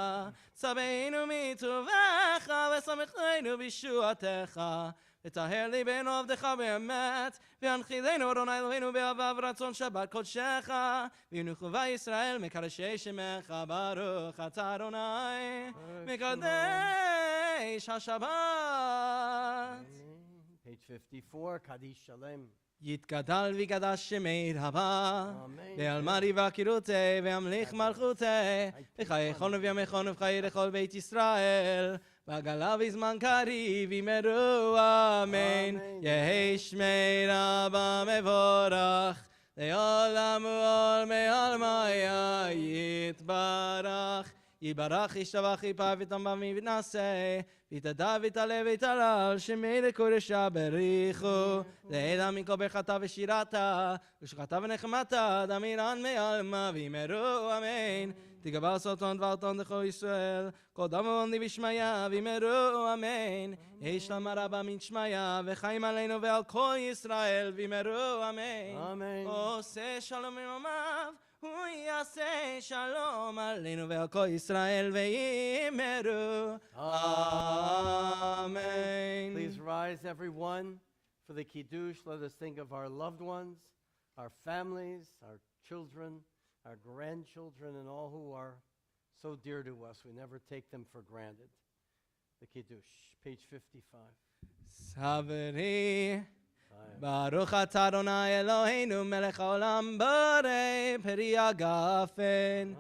צווינו מטובך ושמחנו בישועתך. וטהר ליבנו עבדך באמת, והנחילנו אדוני אלוהינו באהבה ורצון שבת קודשך, וינוחו ישראל מקדשי שמך, ברוך אתה אדוני מקדש השבת. Page 54, Kaddish Shalem. יתגדל ויגדש שמי רבה, Amen. ואלמדי והקירותי, והמליך מלכותי, וחייכון ובימיכון ובחיי לכל בית ישראל, והגלה בזמן קריב ימרו אמן. יהי שמי רבה מבורך, לעולם ועולמי עלמיה יתברך. יברך ישתבח יפר ותנבא ויתנשא, ויתדע ויתעלה ויתהלל, שמי לקודשה בריחו, לעילא מכל ברכתה ושירתה, ושכתה ונחמתה, דמירן מעלמא ויאמרו אמן. תגבר סרטון דברתון לכל ישראל, כל דם ועוני בשמיה ויאמרו אמן. יהי שלום רבה מן שמיה, וחיים עלינו ועל כל ישראל ויאמרו אמן. אמן. עושה שלום ממעמיו, הוא יעשה שלום עלינו ועל כל ישראל ויאמרו amen. Please rise, everyone, for the Kiddush. Let us think of our loved ones, our families, our children, our grandchildren, and all who are so dear to us. We never take them for granted. The Kiddush, page 55. Saveri Baruch atah Adonai Eloheinu melech haolam borei peri hagafen.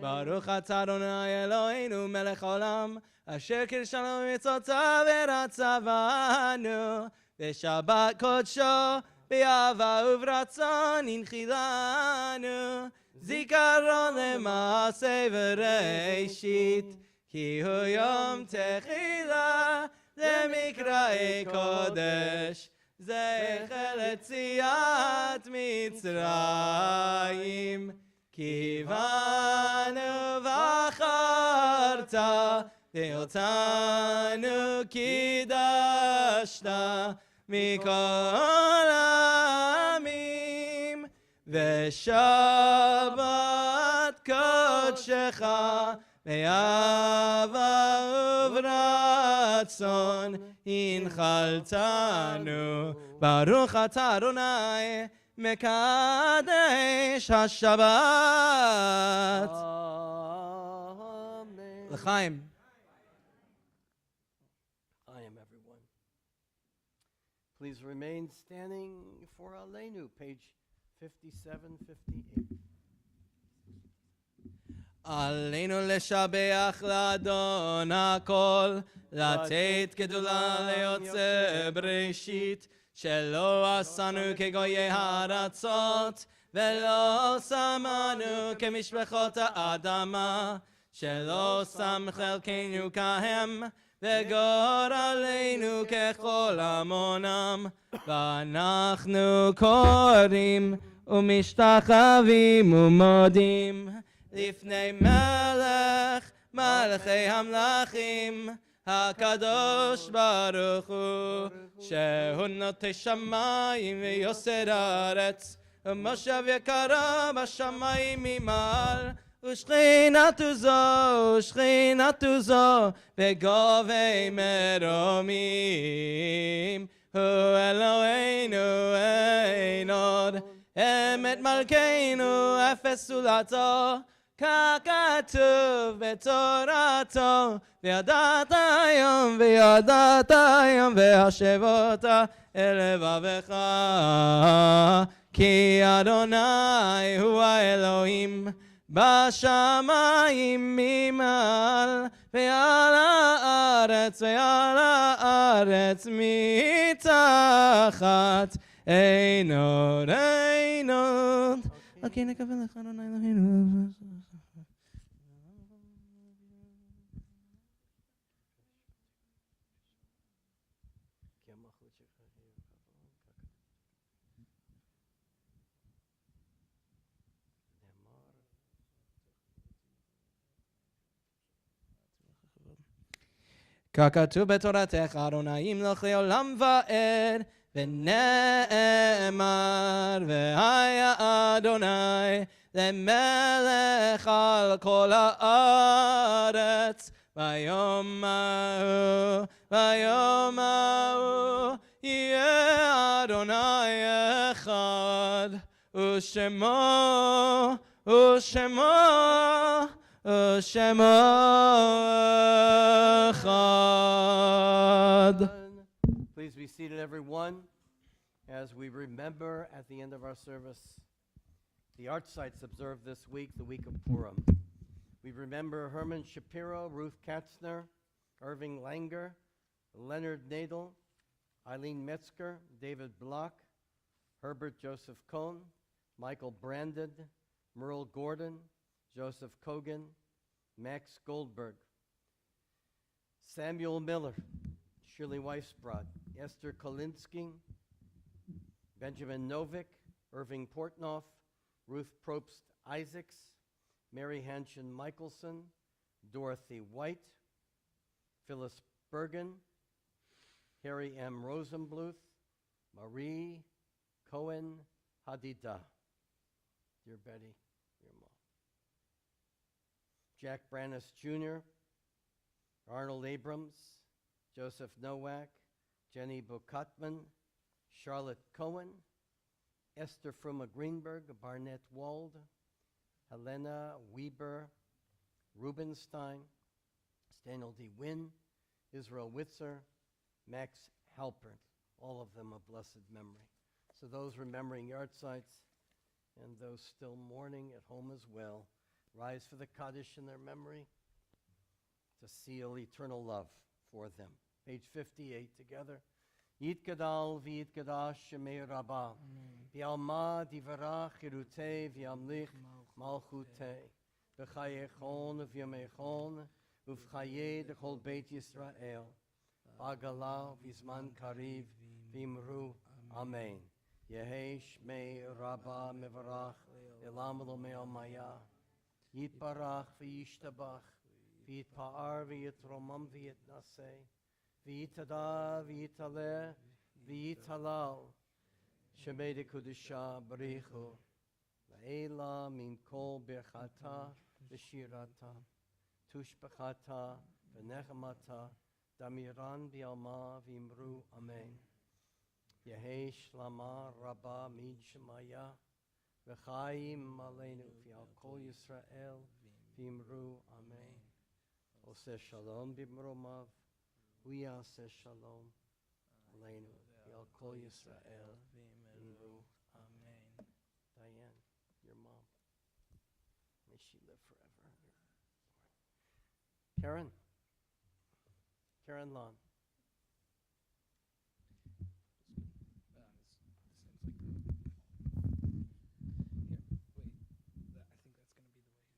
Baruch atah Adonai Eloheinu melech haolam asher kirshanu mitzvotav v'ratza banu v'shabbat kodsho b'ahava uvratzon inchilanu zikaron lema'aseh v'reishit ki hu yom techila למקראי קודש, זכר ליציאת מצרים, כי באנו בחרת, ואותנו קידשת מכל העמים, ושבת קודשך באהבה וברצון הנחלתנו. ברוך אתה אדוני מקדש השבת. לחיים. Chaim, everyone. Please remain standing for Aleinu, page 57-58. עלינו לשבח לאדון הכל, לתת גדולה ליוצא בראשית, שלא עשנו כגויי הארצות, ולא שמנו כמשפחות האדמה, שלא שם חלקנו כהם, וגורלנו ככל המונם, ואנחנו קוראים ומשתחווים ומודים לפני מלך מלכי המלכים, הקדוש ברוך הוא, שהוא נוטה שמיים ויוסד הארץ, ומושב יקרה בשמיים ממעל, ושכינתו זו בגובי מרומים. הוא אלוהינו אין עוד, אמת מלכנו אפס זולתו, ככתוב בתורתו, וידעת היום והשבות אל לבבך, כי אדוני הוא האלוהים בשמיים ממעל, ועל הארץ מתחת. אין עוד כן נקבל לך אדוני אלוהינו. ככתוב בתורתך אדוני ימלוך לעולם ועד, ונאמר והיה אדוני למלך על כל הארץ ביום ההוא יהיה אדוני אחד ושמו אחד. Please be seated, everyone, as we remember at the end of our service the art sites observed this week, the week of Purim. We remember Herman Shapiro, Ruth Katzner, Irving Langer, Leonard Nadel, Eileen Metzger, David Block, Herbert Joseph Cohn, Michael Brandon, Merle Gordon, Joseph Kogan, Max Goldberg, Samuel Miller, Shirley Weisbrod, Esther Kolinsky, Benjamin Novick, Irving Portnoff, Ruth Probst Isaacs, Mary Hanshin Michelson, Dorothy White, Phyllis Bergen, Harry M. Rosenbluth, Marie Cohen Hadida. Dear Betty, your mom. Jack Brannis Jr., Arnold Abrams, Joseph Nowak, Jenny Bukatman, Charlotte Cohen, Esther Fruma Greenberg, Barnett Wald, Helena Weber, Rubenstein, Stanley D. Wynn, Israel Witzer, Max Halpert, all of them of blessed memory. So those remembering yard sites and those still mourning at home as well, rise for the Kaddish in their memory to seal eternal love for them. Page 58 together. Yitgadal v'yitgadash shemei rabbah, v'yalma divarach chirutei v'yamlich malchutei, v'chayechon v'yamechon, uv'chayei d'chol beit Yisrael, b'agalah v'zman kariv v'imru, amen. Yehi shmei rabbah mevarach, elam elomei almaya, yitbarach v'yishtabach, v'yitpa'ar v'yitromam v'yitnaseh, v'yitada v'yitaleh v'yitalal, shemei dekudisha barichu, v'ela min kol birchata v'shirata, tushbachata v'nechamata, damiran v'yalma v'imru, amen. Yehi shlama rabba mid shemaya, v'chaim aleinu v'yal kol Yisrael v'imru, amen. Oseh shalom b'mromav, Uyaseh shalom aleinu v'yal kol Yisrael v'imru, amen. Diane, your mom, may she live forever. Karen Lon.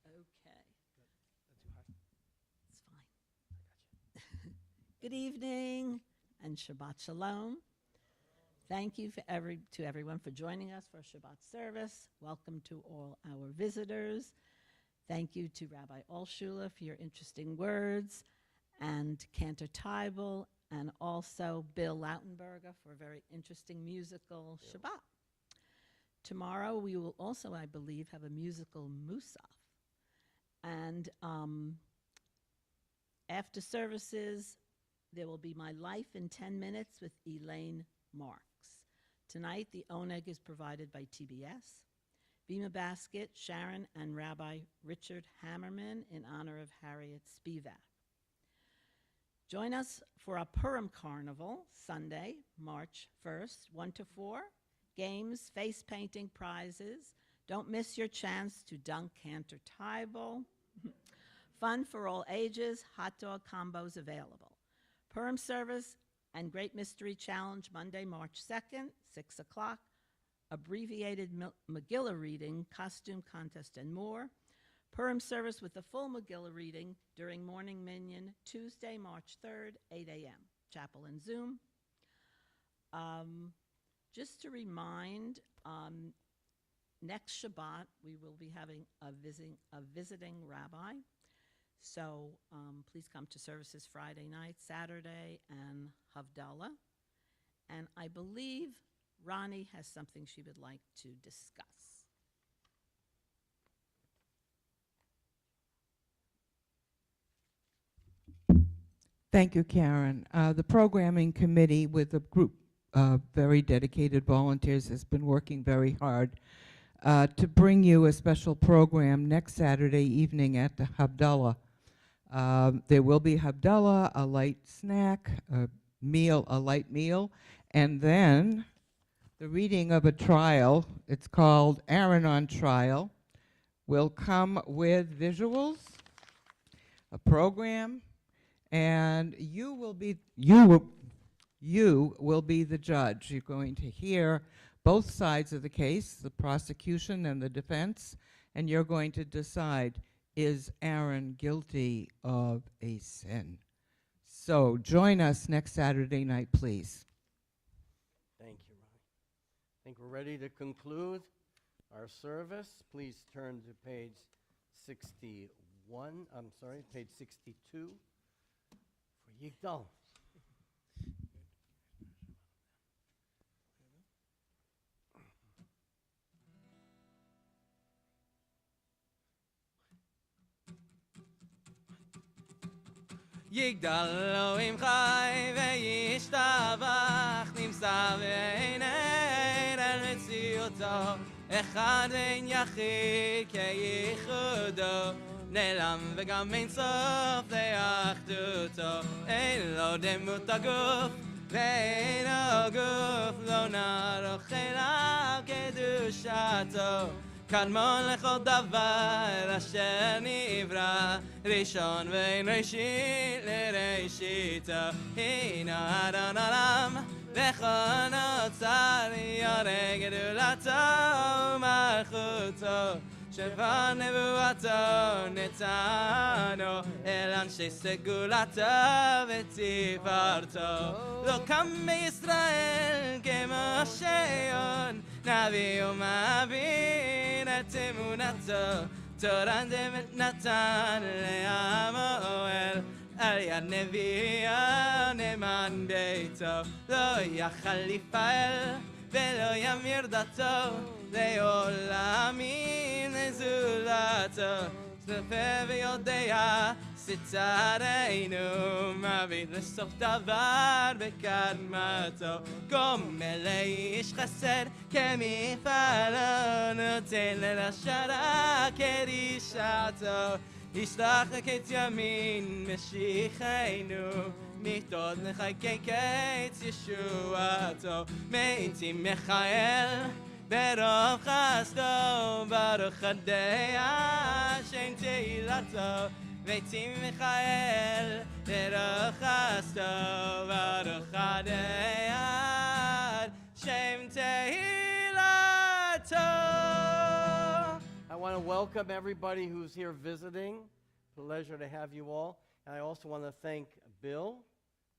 Okay. It's fine. Good evening and Shabbat Shalom. Thank you to everyone for joining us for Shabbat service. Welcome to all our visitors. Thank you to Rabbi Alshula for your interesting words, and Cantor Teibel, and also Bill Lautenberger for a very interesting musical Shabbat. Tomorrow we will also, I believe, have a musical Musaf. And after services, there will be My Life in 10 Minutes with Elaine Marks. Tonight, the oneg is provided by TBS. Bima Basket, Sharon, and Rabbi Richard Hammerman in honor of Harriet Spivak. Join us for a Purim Carnival, Sunday, March 1st, 1 to 4. Games, face painting, prizes. Don't miss your chance to dunk Cantor Teibel. Fun for all ages, hot dog combos available. Purim service and Great Mystery Challenge, Monday, March 2nd, 6 o'clock. Abbreviated Megillah reading, costume contest, and more. Purim service with the full Megillah reading during Morning Minyan, Tuesday, March 3rd, 8 a.m. Chapel and Zoom. Just to remind, next Shabbat, we will be having a visiting rabbi. So please come to services Friday night, Saturday, and Havdalah. And I believe Ronnie has something she would like to discuss. Thank you, Karen. The programming committee with a group of very dedicated volunteers has been working very hard to bring you a special program next Saturday evening at the Havdalah. There will be Havdalah, a light snack, a light meal, and then the reading of a trial. It's called Aaron on Trial. Will come with visuals, a program, and you will be the judge. You're going to hear both sides of the case, the prosecution and the defense, and you're going to decide, is Aaron guilty of a sin? So join us next Saturday night, please. Thank you, Ronnie. I think we're ready to conclude our service. Please turn to page 61. I'm sorry, page 62 for Yigdal. יגדל אלוהים חי וישתבח נמצא בעיני אל מציאותו אחד ואין יחיד כייחודו נעלם וגם אין סוף לאחדותו אין לו דמות הגוף ואין הגוף לא נערוך אליו קדושתו קדמון לכל דבר אשר נברא ראשון ואין ראשית לראשיתו הנה אדון עולם וכל נוצר ירא גדולתו ומלכותו שבר נבואתו נתנו אל אנשי סגולתו ותפארתו לא קם בישראל כמו שיון נביא ומבין את אמונתו תורה דמת נתן לעמו על יד נביאו נאמן ביתו לא יכל לפעל ולא ימיר דתו לעולמים לזולתו צופה ויודע שצרינו מביא לסוף דבר בקדמתו גומל איש חסד כמפעלו נותן לרשע כרישתו ישלח לקץ ימין משיחנו מיתות נחכה קץ ישועתו מתים מיכאל ברוב חסדו ברוך הדעה שם תהילתו מתים מיכאל ברוך חסדו ברוך הדעה שם תהילתו. I want to welcome everybody who's here visiting. Pleasure to have you all. And I also want to thank Bill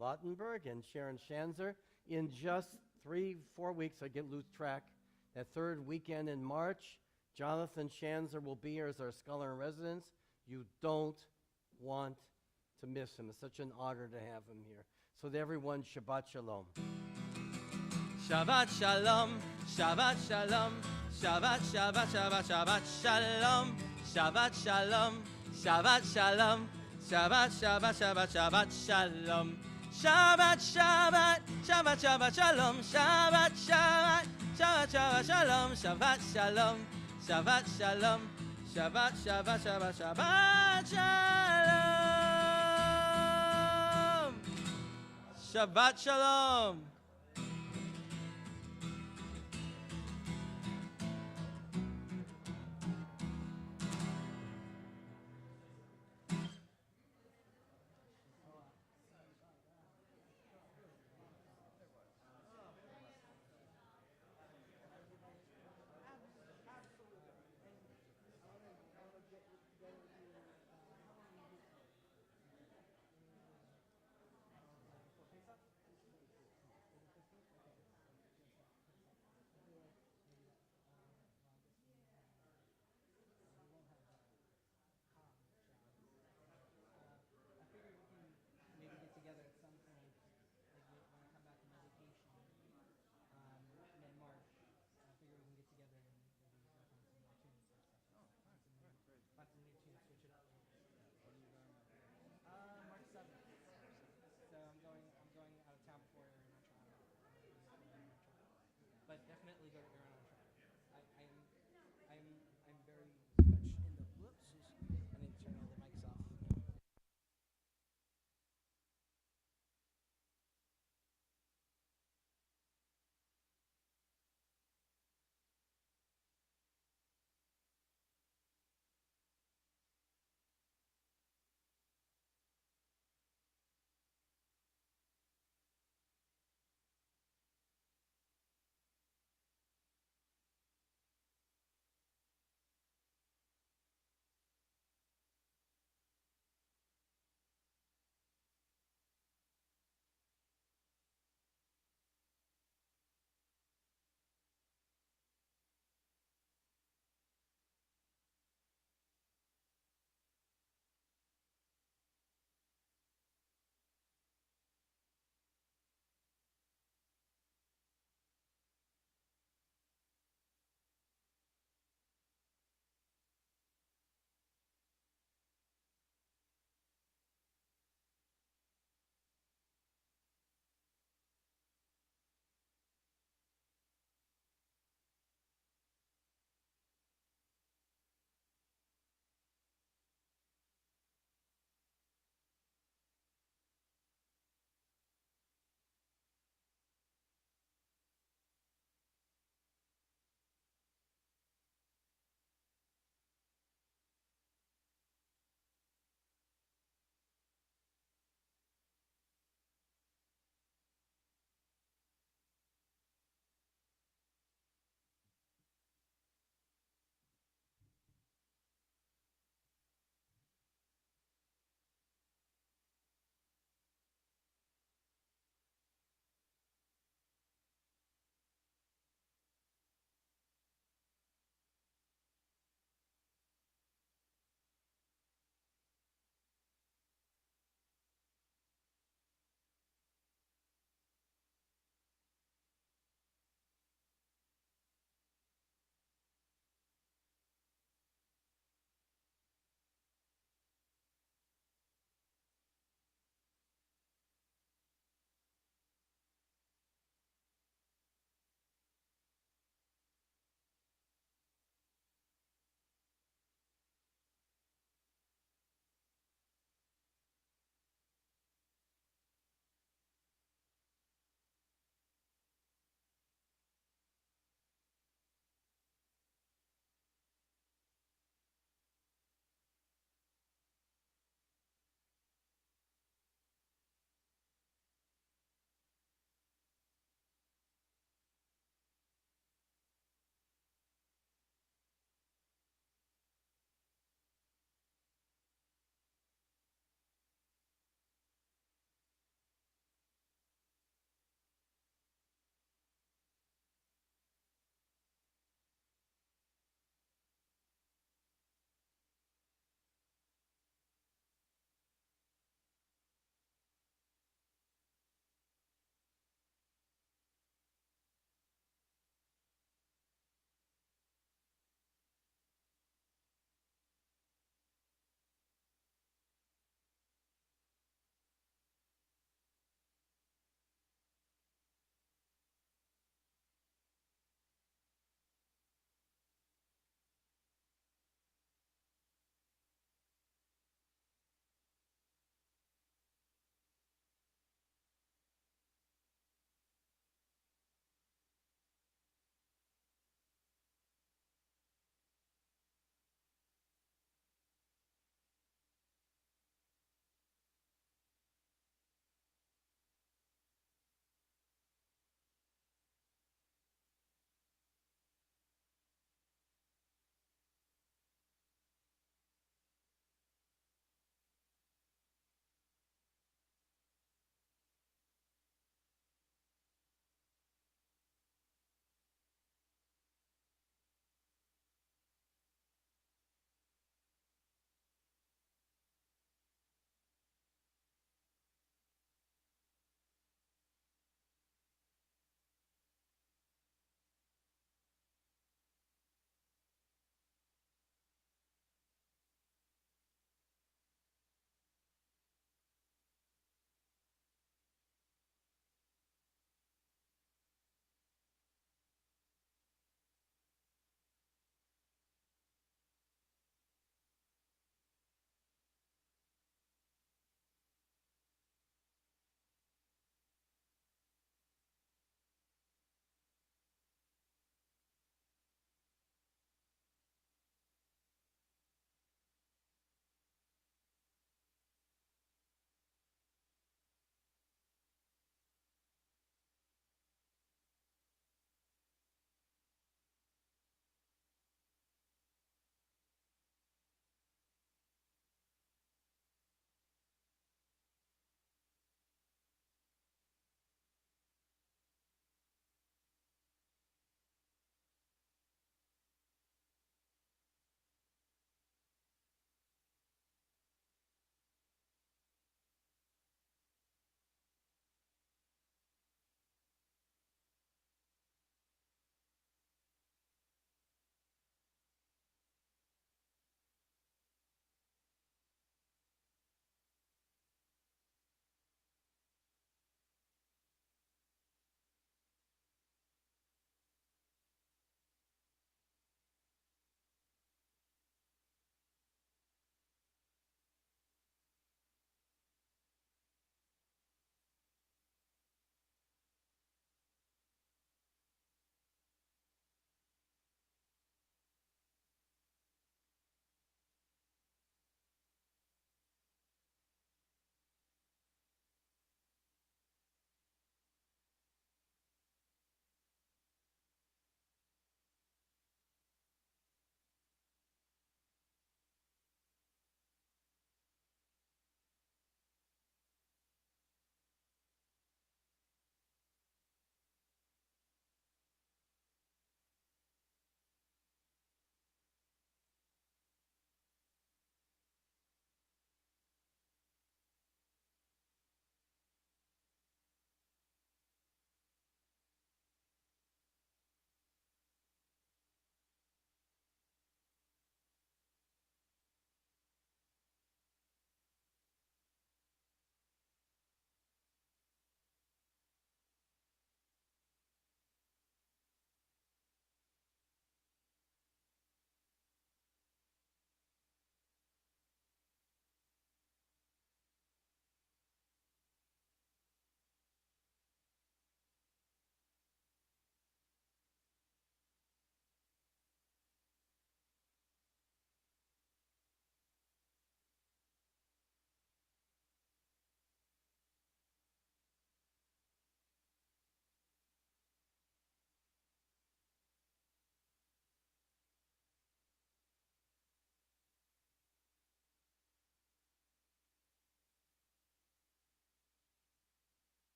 Lautenberg and Sharon Schanzer. In just 3-4 weeks, I lose track, that third weekend in March, Jonathan Schanzer will be here as our scholar in residence. You don't want to miss him. It's such an honor to have him here. So to everyone, Shabbat Shalom. Shabbat Shalom, Shabbat Shalom, Shabbat Shabbat Shabbat Shabbat Shalom, Shabbat Shalom, Shabbat Shalom, Shabbat Shabbat Shabbat Shabbat Shalom, Shabbat Shabbat Shabbat Shabbat Shalom, Shabbat Shabbat Shabbat Shabbat Shalom, Shabbat Shalom, Shabbat Shalom, Shabbat Shabbat Shabbat Shabbat Shalom, Shabbat Shalom.